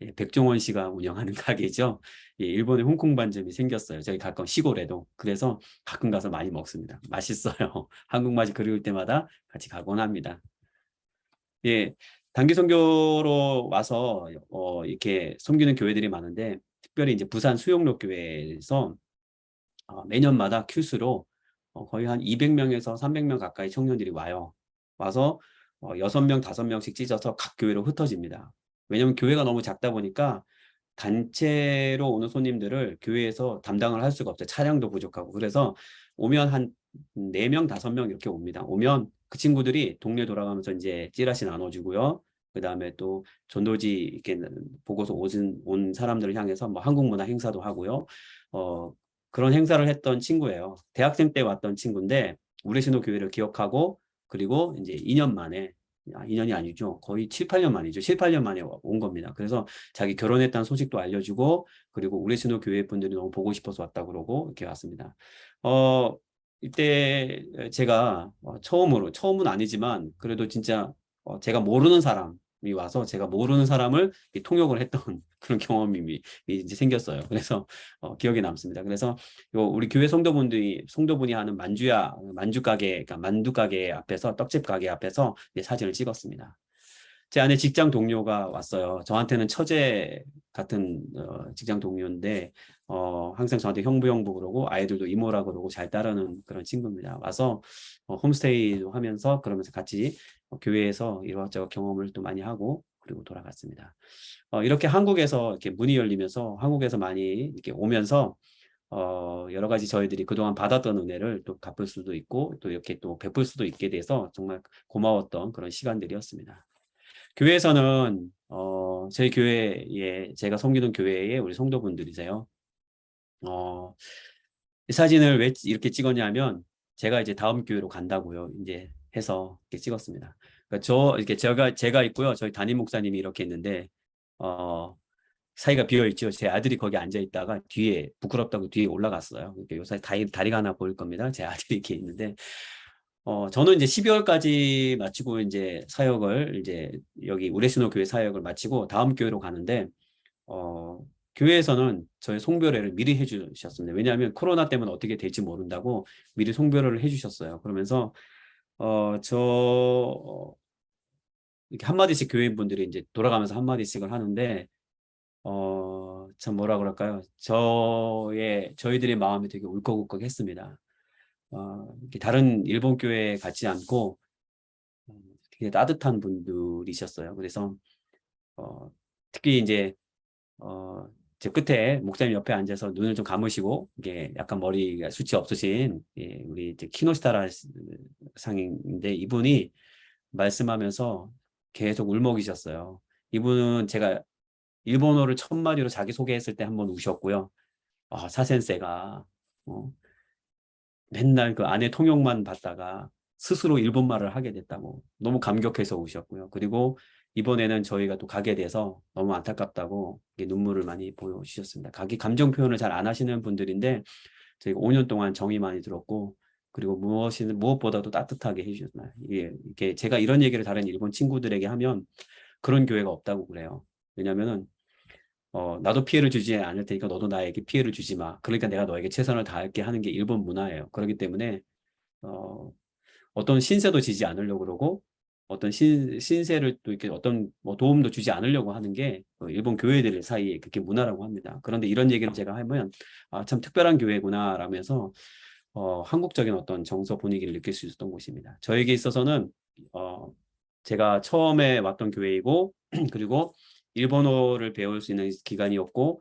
예, 백종원 씨가 운영하는 가게죠. 예, 일본에 홍콩 반점이 생겼어요. 저희 가까운 시골에도. 그래서 가끔 가서 많이 먹습니다. 맛있어요. 한국 맛이 그리울 때마다 같이 가곤 합니다. 예, 단기 선교로 와서 이렇게 섬기는 교회들이 많은데 특별히 이제 부산 수영로 교회에서 매년마다 큐스로 거의 한 200명에서 300명 가까이 청년들이 와요. 와서 6명, 5명씩 찢어서 각 교회로 흩어집니다. 왜냐하면 교회가 너무 작다 보니까 단체로 오는 손님들을 교회에서 담당을 할 수가 없어요. 차량도 부족하고. 그래서 오면 한 4명, 5명 이렇게 옵니다. 오면 그 친구들이 동네 돌아가면서 이제 찌라시 나눠주고요. 그 다음에 또 전도지 이렇게 보고서 온 사람들을 향해서 뭐 한국 문화 행사도 하고요. 그런 행사를 했던 친구예요. 대학생 때 왔던 친구인데 우리 신호 교회를 기억하고 그리고 이제 2년 만에 2년이 아니죠. 거의 7, 8년 만이죠. 7, 8년 만에 온 겁니다. 그래서 자기 결혼했다는 소식도 알려주고 그리고 우리 신호 교회 분들이 너무 보고 싶어서 왔다 그러고 이렇게 왔습니다. 이때 제가 처음은 아니지만 그래도 진짜 제가 모르는 사람이 와서 제가 모르는 사람을 통역을 했던 그런 경험이 이제 생겼어요. 그래서 기억에 남습니다. 그래서 우리 교회 성도분이 하는 만주 가게, 그러니까 만두 가게 앞에서 떡집 가게 앞에서 사진을 찍었습니다. 제 아내 직장 동료가 왔어요. 저한테는 처제 같은 직장 동료인데 항상 저한테 형부 그러고 아이들도 이모라 그러고 잘 따르는 그런 친구입니다. 와서 홈스테이도 하면서 그러면서 같이 교회에서 이것저것 경험을 또 많이 하고 그리고 돌아갔습니다. 이렇게 한국에서 이렇게 문이 열리면서 한국에서 많이 이렇게 오면서 여러 가지 저희들이 그동안 받았던 은혜를 또 갚을 수도 있고 또 이렇게 또 베풀 수도 있게 돼서 정말 고마웠던 그런 시간들이었습니다. 교회에서는 저희 교회에 제가 섬기는 교회에 우리 성도분들이세요. 이 사진을 왜 이렇게 찍었냐면 제가 이제 다음 교회로 간다고요. 이제 해서 이렇게 찍었습니다. 그러니까 이렇게 제가 있고요. 저희 담임 목사님이 이렇게 있는데 사이가 비어 있죠. 제 아들이 거기 앉아 있다가 뒤에 부끄럽다고 뒤에 올라갔어요. 이렇게 요새 다리가 하나 보일 겁니다. 제 아들이 이렇게 있는데 저는 이제 12월까지 마치고 이제 사역을 이제 여기 우레시노 교회 사역을 마치고 다음 교회로 가는데 교회에서는 저희 송별회를 미리 해주셨습니다. 왜냐하면 코로나 때문에 어떻게 될지 모른다고 미리 송별회를 해주셨어요. 그러면서 이렇게 한마디씩 교회인분들이 이제 돌아가면서 한마디씩을 하는데 참 뭐라 그럴까요? 저희들의 마음이 되게 울컥울컥했습니다. 이렇게 다른 일본 교회 같지 않고 되게 따뜻한 분들이셨어요. 그래서 특히 이제 제 끝에 목사님 옆에 앉아서 눈을 좀 감으시고 이게 약간 머리가 숱이 없으신 우리 이제 키노시타라 상인데 이분이 말씀하면서 계속 울먹이셨어요. 이분은 제가 일본어를 첫 마디로 자기 소개했을 때 한번 우셨고요. 사센세가 맨날 그 아내 통역만 받다가 스스로 일본말을 하게 됐다고 너무 감격해서 우셨고요. 그리고 이번에는 저희가 또 가게 돼서 너무 안타깝다고 눈물을 많이 보여주셨습니다. 감정 표현을 잘 안 하시는 분들인데 저희가 5년 동안 정이 많이 들었고 그리고 무엇보다도 따뜻하게 해주셨나요? 이게 제가 이런 얘기를 다른 일본 친구들에게 하면 그런 교회가 없다고 그래요. 왜냐면은 나도 피해를 주지 않을 테니까 너도 나에게 피해를 주지 마. 그러니까 내가 너에게 최선을 다할게 하는 게 일본 문화예요. 그렇기 때문에 어떤 신세도 지지 않으려고 그러고 어떤 신세를 또 이렇게 어떤 뭐 도움도 주지 않으려고 하는 게 일본 교회들 사이에 그렇게 문화라고 합니다. 그런데 이런 얘기를 제가 하면 참 특별한 교회구나 라면서 한국적인 어떤 정서 분위기를 느낄 수 있었던 곳입니다. 저에게 있어서는 제가 처음에 왔던 교회이고 그리고 일본어를 배울 수 있는 기간이었고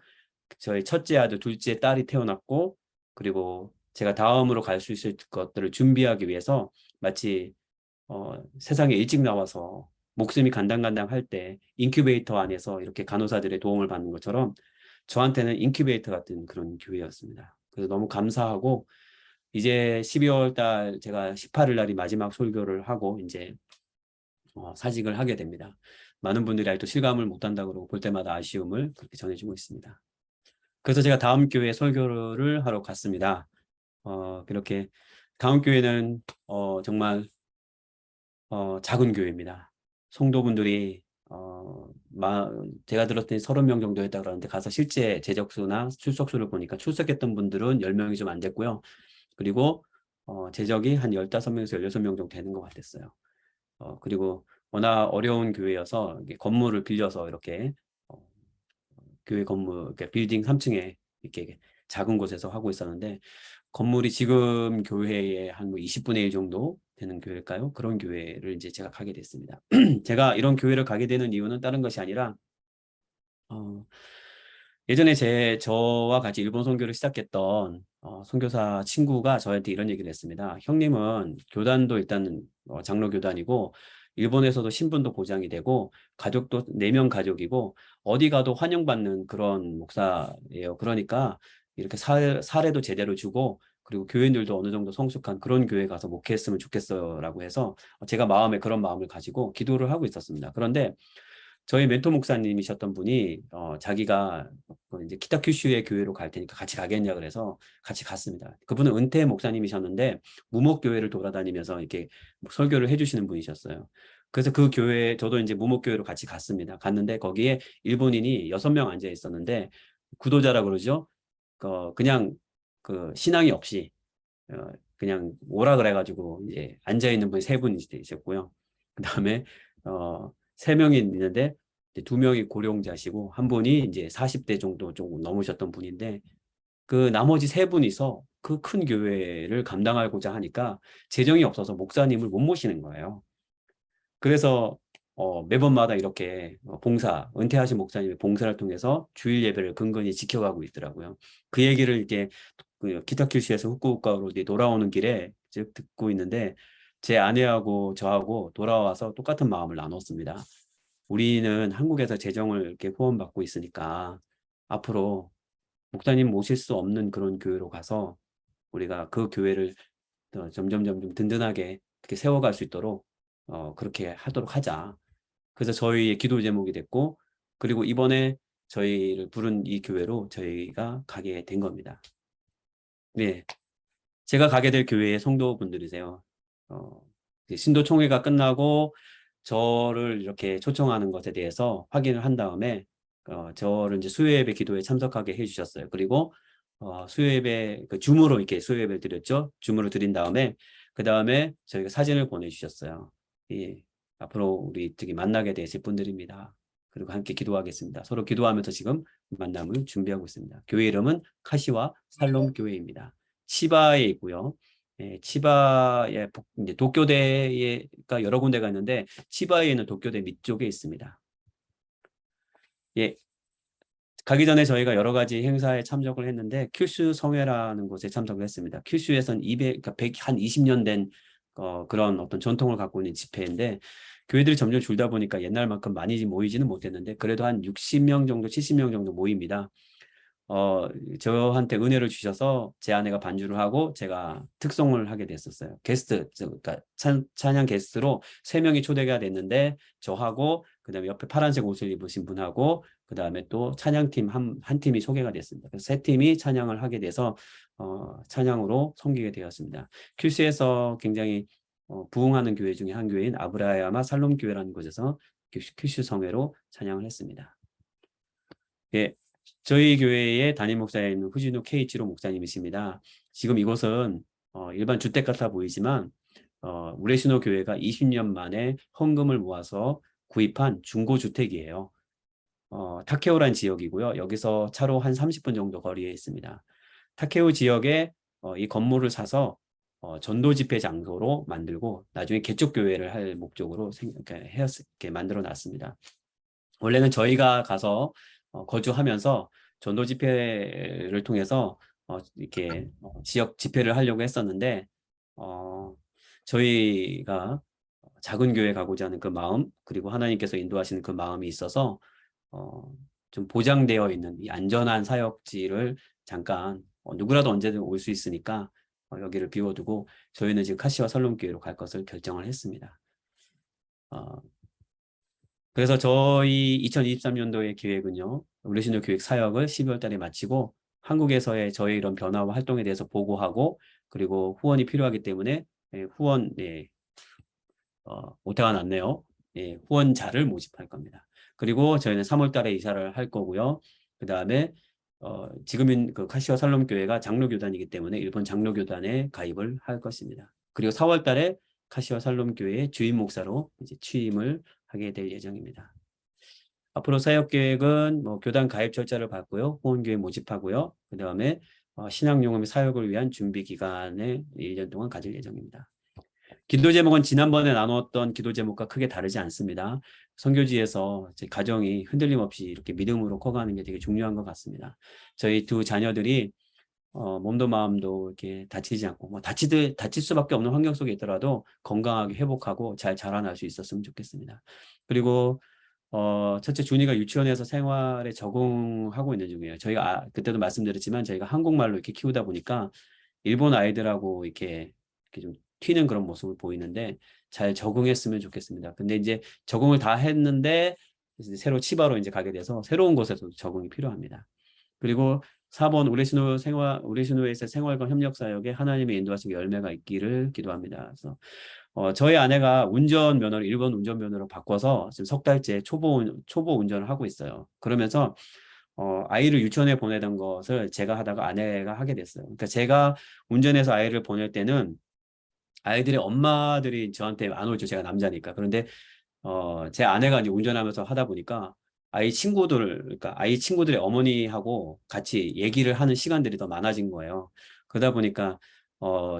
저희 첫째 아들, 둘째 딸이 태어났고 그리고 제가 다음으로 갈 수 있을 것들을 준비하기 위해서 마치 세상에 일찍 나와서 목숨이 간당간당 할 때 인큐베이터 안에서 이렇게 간호사들의 도움을 받는 것처럼 저한테는 인큐베이터 같은 그런 교회였습니다. 그래서 너무 감사하고 이제 12월 달 제가 18일 날이 마지막 설교를 하고 이제 사직을 하게 됩니다. 많은 분들이 아직도 실감을 못한다 그러고 볼 때마다 아쉬움을 그렇게 전해주고 있습니다. 그래서 제가 다음 교회 설교를 하러 갔습니다. 그렇게 다음 교회는 정말 작은 교회입니다. 성도분들이 제가 들었더니 30명 정도 했다 그러는데 가서 실제 제적수나 출석수를 보니까 출석했던 분들은 10명이 좀 안 됐고요. 그리고 제적이 한 15명에서 16명 정도 되는 것 같았어요. 그리고 워낙 어려운 교회여서 건물을 빌려서 이렇게 교회 건물, 그러니까 빌딩 3층에 이렇게 작은 곳에서 하고 있었는데 건물이 지금 교회의 한 20분의 1 정도 되는 교회일까요? 그런 교회를 이제 제가 가게 됐습니다. 제가 이런 교회를 가게 되는 이유는 다른 것이 아니라 예전에 저와 같이 일본 선교를 시작했던 선교사 친구가 저한테 이런 얘기를 했습니다. 형님은 교단도 일단 장로 교단이고 일본에서도 신분도 보장이 되고 가족도 4명 가족이고 어디 가도 환영받는 그런 목사예요. 그러니까 이렇게 사례도 제대로 주고 그리고 교인들도 어느 정도 성숙한 그런 교회 가서 목회했으면 좋겠어요라고 해서 제가 마음에 그런 마음을 가지고 기도를 하고 있었습니다. 그런데 저희 멘토 목사님이셨던 분이 자기가 이제 키타큐슈의 교회로 갈 테니까 같이 가겠냐 그래서 같이 갔습니다. 그분은 은퇴 목사님이셨는데 무목교회를 돌아다니면서 이렇게 설교를 해주시는 분이셨어요. 그래서 그 교회 저도 이제 무목교회로 같이 갔습니다. 갔는데 거기에 일본인이 6명 앉아 있었는데 구도자라 그러죠. 그냥 그 신앙이 없이 그냥 오라 그래가지고 이제 앉아 있는 분이 3분이 있었고요. 그 다음에 3명이 있는데 2명이 고령자시고 한 분이 이제 40대 정도 조금 넘으셨던 분인데 그 나머지 3분이서 그 큰 교회를 감당하고자 하니까 재정이 없어서 목사님을 못 모시는 거예요. 그래서 매번마다 이렇게 봉사, 은퇴하신 목사님의 봉사를 통해서 주일 예배를 근근히 지켜가고 있더라고요. 그 얘기를 이제 그 기타 큐시에서 후쿠오카로 이제 돌아오는 길에 즉 듣고 있는데 제 아내하고 저하고 돌아와서 똑같은 마음을 나눴습니다. 우리는 한국에서 재정을 이렇게 후원받고 있으니까 앞으로 목사님 모실 수 없는 그런 교회로 가서 우리가 그 교회를 점점 든든하게 이렇게 세워갈 수 있도록 그렇게 하도록 하자. 그래서 저희의 기도 제목이 됐고, 그리고 이번에 저희를 부른 이 교회로 저희가 가게 된 겁니다. 네, 제가 가게 될 교회의 성도분들이세요. 이제 신도 총회가 끝나고 저를 이렇게 초청하는 것에 대해서 확인을 한 다음에 저를 이제 수요예배 기도에 참석하게 해주셨어요. 그리고 수요예배 그 줌으로 이렇게 수요예배 드렸죠. 줌으로 드린 다음에 그 다음에 저희가 사진을 보내주셨어요. 예, 앞으로 우리 되게 만나게 되실 분들입니다. 그리고 함께 기도하겠습니다. 서로 기도하면서 지금 만남을 준비하고 있습니다. 교회 이름은 카시와 살롬 교회입니다. 치바에 있고요. 예, 치바에 이제 도쿄대가 여러 군데가 있는데 치바에 있는 도쿄대 밑쪽에 있습니다. 예, 가기 전에 저희가 여러 가지 행사에 참석을 했는데 큐슈 성회라는 곳에 참석을 했습니다. 큐슈에선 200, 그러니까 100, 한 20년 된 그런 어떤 전통을 갖고 있는 집회인데 교회들이 점점 줄다 보니까 옛날만큼 많이 모이지는 못했는데 그래도 한 60명 정도, 70명 정도 모입니다. 저한테 은혜를 주셔서 제 아내가 반주를 하고 제가 특송을 하게 됐었어요. 게스트, 그러니까 찬양 게스트로 3명이 초대가 됐는데 저하고 그다음에 옆에 파란색 옷을 입으신 분하고 그다음에 또 찬양팀 한 팀이 소개가 됐습니다. 그래서 3팀이 찬양을 하게 돼서 찬양으로 섬기게 되었습니다. 큐슈에서 굉장히 부흥하는 교회 중에 한 교회인 아브라야마 살롬 교회라는 곳에서 큐슈 성회로 찬양을 했습니다. 예, 저희 교회의 담임 목사인 후진우 케이치로 목사님이십니다. 지금 이곳은 일반 주택 같아 보이지만 우레시노 교회가 20년 만에 헌금을 모아서 구입한 중고주택이에요. 타케오란 지역이고요. 여기서 차로 한 30분 정도 거리에 있습니다. 타케오 지역에 이 건물을 사서 전도 집회 장소로 만들고 나중에 개척 교회를 할 목적으로 이렇게 만들어 놨습니다. 원래는 저희가 가서 거주하면서 전도 집회를 통해서 이렇게 지역 집회를 하려고 했었는데 저희가 작은 교회 가고자 하는 그 마음 그리고 하나님께서 인도하시는 그 마음이 있어서 좀 보장되어 있는 이 안전한 사역지를 잠깐 누구라도 언제든 올 수 있으니까 여기를 비워두고 저희는 지금 카시와 살롬교회로 갈 것을 결정을 했습니다. 그래서 저희 2023년도의 계획은요. 우레시노 교육 사역을 12월 달에 마치고 한국에서의 저의 이런 변화와 활동에 대해서 보고하고 그리고 후원이 필요하기 때문에 후원 오타가 났네요. 후원자를 모집할 겁니다. 그리고 저희는 3월 달에 이사를 할 거고요. 그 다음에 지금은 그 카시와 살롬 교회가 장로교단이기 때문에 일본 장로교단에 가입을 할 것입니다. 그리고 4월 달에 카시와 살롬 교회의 주임 목사로 이제 취임을 하게 될 예정입니다. 앞으로 사역 계획은 뭐 교단 가입 절차를 밟고요. 후원교회 모집하고요. 그 다음에 신앙용음의 사역을 위한 준비 기간에 1년 동안 가질 예정입니다. 기도 제목은 지난번에 나눴던 기도 제목과 크게 다르지 않습니다. 선교지에서 제 가정이 흔들림 없이 이렇게 믿음으로 커가는 게 되게 중요한 것 같습니다. 저희 두 자녀들이 몸도 마음도 이렇게 다치지 않고 뭐 다칠 수밖에 없는 환경 속에 있더라도 건강하게 회복하고 잘 자라날 수 있었으면 좋겠습니다. 그리고 첫째 준이가 유치원에서 생활에 적응하고 있는 중이에요. 저희가 그때도 말씀드렸지만 저희가 한국말로 이렇게 키우다 보니까 일본 아이들하고 이렇게 좀 튀는 그런 모습을 보이는데 잘 적응했으면 좋겠습니다. 근데 이제 적응을 다 했는데 이제 새로 치바로 이제 가게 돼서 새로운 곳에서 적응이 필요합니다. 그리고 4번 우레시노에서 생활과 협력 사역에 하나님의 인도하신 열매가 있기를 기도합니다. 그래서 저희 아내가 운전면허를 일본 운전면허로 바꿔서 지금 석 달째 초보 운전을 하고 있어요. 그러면서 아이를 유치원에 보내던 것을 제가 하다가 아내가 하게 됐어요. 그러니까 제가 운전해서 아이를 보낼 때는 아이들의 엄마들이 저한테 안 오죠. 제가 남자니까. 그런데 제 아내가 이제 운전하면서 하다 보니까 그러니까 아이 친구들의 어머니하고 같이 얘기를 하는 시간들이 더 많아진 거예요. 그러다 보니까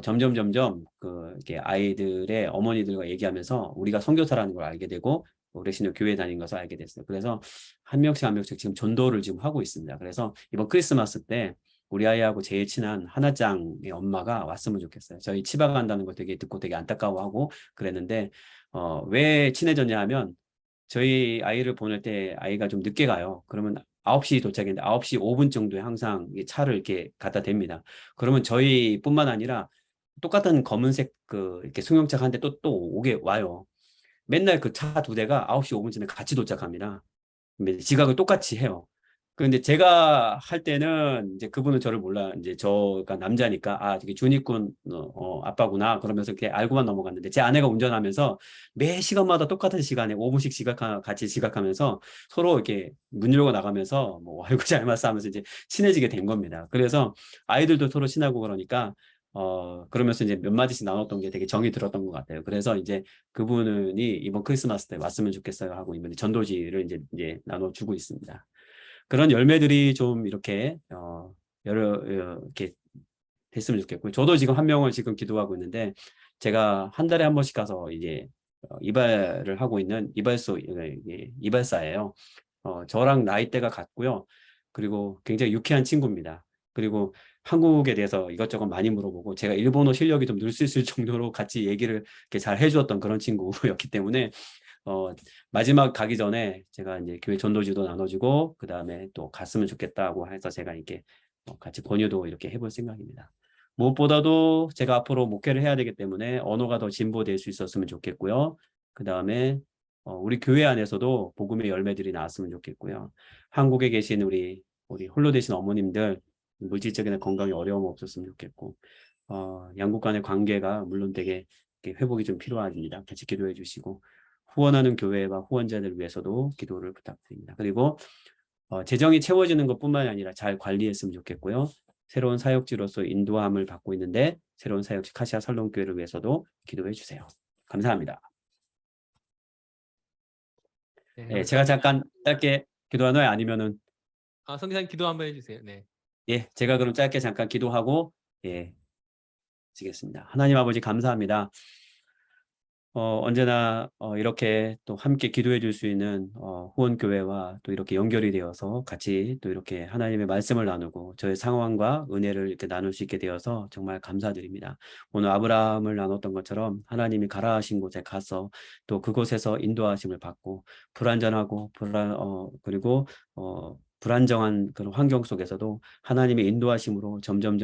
점점 이렇게 아이들의 어머니들과 얘기하면서 우리가 선교사라는 걸 알게 되고 어르신을 교회 다닌 것을 알게 됐어요. 그래서 한 명씩 한 명씩 지금 전도를 지금 하고 있습니다. 그래서 이번 크리스마스 때 우리 아이하고 제일 친한 하나짱의 엄마가 왔으면 좋겠어요. 저희 치과 간다는 거 되게 듣고 되게 안타까워하고 그랬는데 왜 친해졌냐 하면 저희 아이를 보낼 때 아이가 좀 늦게 가요. 그러면 9시 도착인데 9시 5분 정도에 항상 이 차를 이렇게 갖다 댑니다. 그러면 저희뿐만 아니라 똑같은 검은색 그 이렇게 승용차 한 대 또 오게 와요. 맨날 그 차 두 대가 9시 5분쯤에 같이 도착합니다. 지각을 똑같이 해요. 그런데 제가 할 때는 이제 그분은 저를 몰라. 이제 저가 남자니까 아, 저기 준이꾼 아빠구나. 그러면서 이렇게 알고만 넘어갔는데 제 아내가 운전하면서 매 시간마다 똑같은 시간에 5분씩 같이 지각하면서 서로 이렇게 문 열고 나가면서 뭐 아이고 잘 맞서 하면서 이제 친해지게 된 겁니다. 그래서 아이들도 서로 친하고 그러니까 그러면서 이제 몇 마디씩 나눴던 게 되게 정이 들었던 것 같아요. 그래서 이제 그분이 이번 크리스마스 때 왔으면 좋겠어요 하고 이번에 전도지를 이제 나눠주고 있습니다. 그런 열매들이 좀 이렇게 이렇게 됐으면 좋겠고요. 저도 지금 한 명을 지금 기도하고 있는데 제가 한 달에 한 번씩 가서 이제 이발을 하고 있는 이발사예요. 저랑 나이대가 같고요. 그리고 굉장히 유쾌한 친구입니다. 그리고 한국에 대해서 이것저것 많이 물어보고 제가 일본어 실력이 좀 늘 수 있을 정도로 같이 얘기를 이렇게 잘 해주었던 그런 친구였기 때문에 마지막 가기 전에 제가 이제 교회 전도지도 나눠주고 그 다음에 또 갔으면 좋겠다고 해서 제가 이렇게 같이 권유도 이렇게 해볼 생각입니다. 무엇보다도 제가 앞으로 목회를 해야 되기 때문에 언어가 더 진보될 수 있었으면 좋겠고요. 그 다음에 우리 교회 안에서도 복음의 열매들이 나왔으면 좋겠고요. 한국에 계신 우리 홀로 되신 어머님들 물질적인 건강에 어려움 없었으면 좋겠고 양국 간의 관계가 물론 되게 회복이 좀 필요합니다. 같이 기도해 주시고 후원하는 교회와 후원자들 위해서도 기도를 부탁드립니다. 그리고 재정이 채워지는 것뿐만 아니라 잘 관리했으면 좋겠고요. 새로운 사역지로서 인도함을 받고 있는데 새로운 사역지 카시아 살롬교회를 위해서도 기도해 주세요. 감사합니다. 네, 제가 감사합니다. 잠깐 짧게 기도하나요? 아니면은 성기사님 기도 한번 해주세요. 네. 제가 그럼 짧게 잠깐 기도하고 지겠습니다. 하나님 아버지 감사합니다. 언제나 이렇게 또 함께 기도해 줄 수 있는 후원교회와 또 이렇게 연결이 되어서 같이 또 이렇게 하나님의 말씀을 나누고 저의 상황과 은혜를 이렇게 나눌 수 있게 되어서 정말 감사드립니다. 오늘 아브라함을 나눴던 것처럼 하나님이 가라 하신 곳에 가서 또 그곳에서 인도하심을 받고 불안전하고 그리고 불안정한 그런 환경 속에서도 하나님의 인도하심으로 점점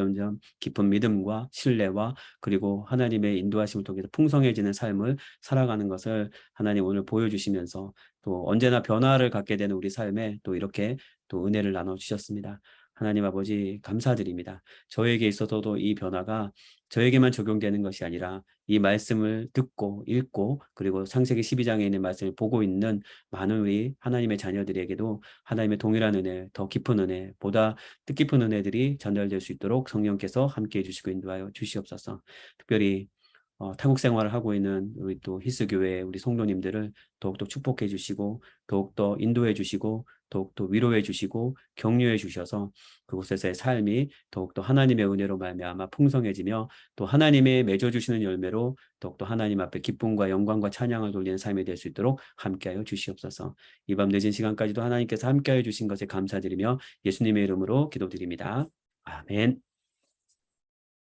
깊은 믿음과 신뢰와 그리고 하나님의 인도하심을 통해서 풍성해지는 삶을 살아가는 것을 하나님 오늘 보여주시면서 또 언제나 변화를 갖게 되는 우리 삶에 또 이렇게 또 은혜를 나눠주셨습니다. 하나님 아버지 감사드립니다. 저에게 있어서도 이 변화가 저에게만 적용되는 것이 아니라 이 말씀을 듣고 읽고 그리고 창세기 12장에 있는 말씀을 보고 있는 많은 우리 하나님의 자녀들에게도 하나님의 동일한 은혜, 더 깊은 은혜, 보다 뜻깊은 은혜들이 전달될 수 있도록 성령께서 함께해 주시고 인도하여 주시옵소서. 특별히 타국 생활을 하고 있는 우리 또 히스교회 우리 성도님들을 더욱더 축복해 주시고 더욱더 인도해 주시고 더욱더 위로해 주시고 격려해 주셔서 그곳에서의 삶이 더욱더 하나님의 은혜로 말미암아 풍성해지며 또 하나님의 맺어주시는 열매로 더욱더 하나님 앞에 기쁨과 영광과 찬양을 돌리는 삶이 될 수 있도록 함께하여 주시옵소서. 이 밤 늦은 시간까지도 하나님께서 함께하여 주신 것에 감사드리며 예수님의 이름으로 기도드립니다. 아멘.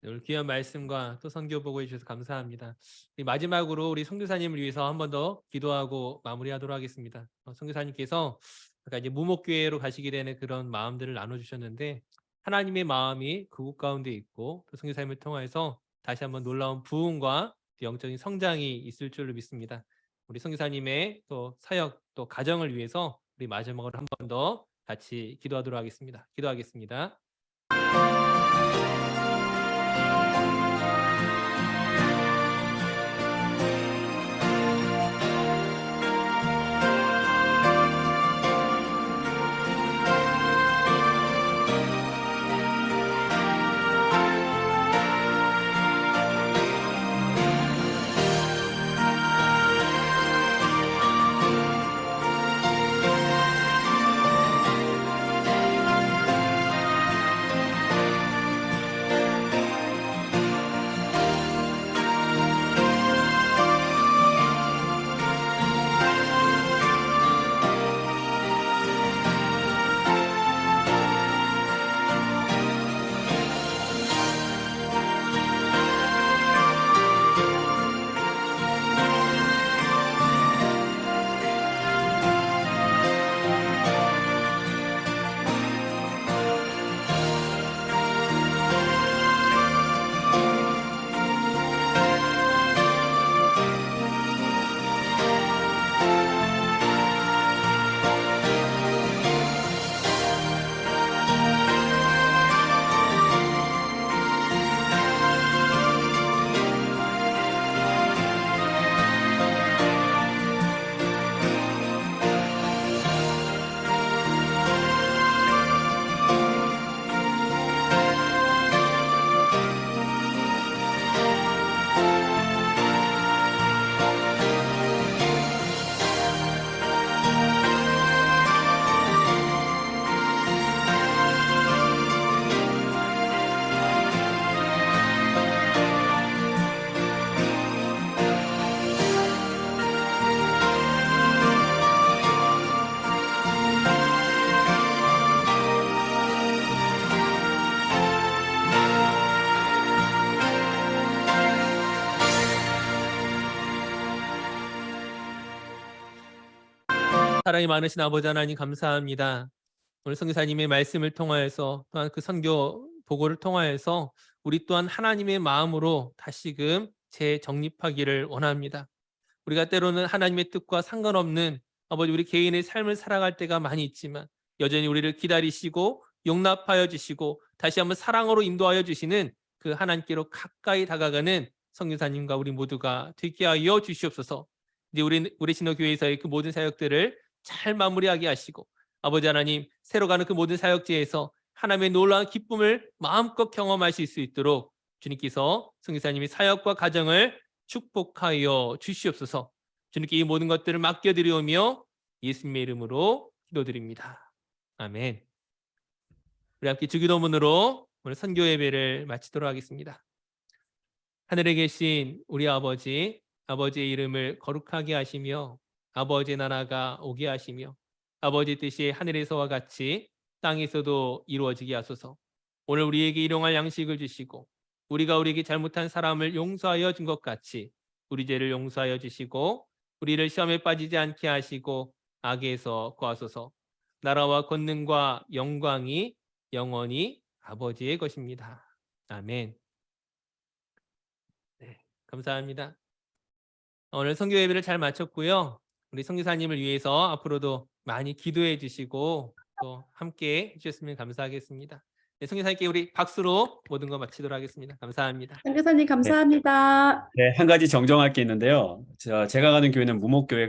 오늘 귀한 말씀과 또 선교 보고해 주셔서 감사합니다. 마지막으로 우리 선교사님을 위해서 한 번 더 기도하고 마무리하도록 하겠습니다. 선교사님께서 아까 이제 무목교회로 가시게 되는 그런 마음들을 나눠주셨는데 하나님의 마음이 그곳 가운데 있고 또 선교사님을 통해서 다시 한번 놀라운 부흥과 영적인 성장이 있을 줄로 믿습니다. 우리 선교사님의 또 사역 또 가정을 위해서 우리 마지막으로 한 번 더 같이 기도하도록 하겠습니다. 기도하겠습니다. 사랑이 많으신 아버지 하나님 감사합니다. 오늘 선교사님의 말씀을 통하여서 또한 그 선교 보고를 통하여서 우리 또한 하나님의 마음으로 다시금 재정립하기를 원합니다. 우리가 때로는 하나님의 뜻과 상관없는 아버지 우리 개인의 삶을 살아갈 때가 많이 있지만 여전히 우리를 기다리시고 용납하여 주시고 다시 한번 사랑으로 인도하여 주시는 그 하나님께로 가까이 다가가는 선교사님과 우리 모두가 되게 하여 주시옵소서. 이제 우리 신호교회에서의 그 모든 사역들을 잘 마무리하게 하시고 아버지 하나님 새로 가는 그 모든 사역지에서 하나님의 놀라운 기쁨을 마음껏 경험하실 수 있도록 주님께서 선교사님의 사역과 가정을 축복하여 주시옵소서. 주님께 이 모든 것들을 맡겨드리오며 예수님의 이름으로 기도드립니다. 아멘. 우리 함께 주기도문으로 오늘 선교 예배를 마치도록 하겠습니다. 하늘에 계신 우리 아버지, 아버지의 이름을 거룩하게 하시며 아버지의 나라가 오게 하시며 아버지 뜻이 하늘에서와 같이 땅에서도 이루어지게 하소서. 오늘 우리에게 일용할 양식을 주시고 우리가 우리에게 잘못한 사람을 용서하여 준 것 같이 우리 죄를 용서하여 주시고 우리를 시험에 빠지지 않게 하시고 악에서 구하소서. 나라와 권능과 영광이 영원히 아버지의 것입니다. 아멘. 네, 감사합니다. 오늘 선교 예배를 잘 마쳤고요. 우리 선교사님을 위해서 앞으로도 많이 기도해 주시고 또 함께 해주셨으면 감사하겠습니다. 네, 선교사님께 우리 박수로 모든 거 마치도록 하겠습니다. 감사합니다. 선교사님 감사합니다. 네, 한 가지 정정할 게 있는데요. 제가 가는 교회는 무목교회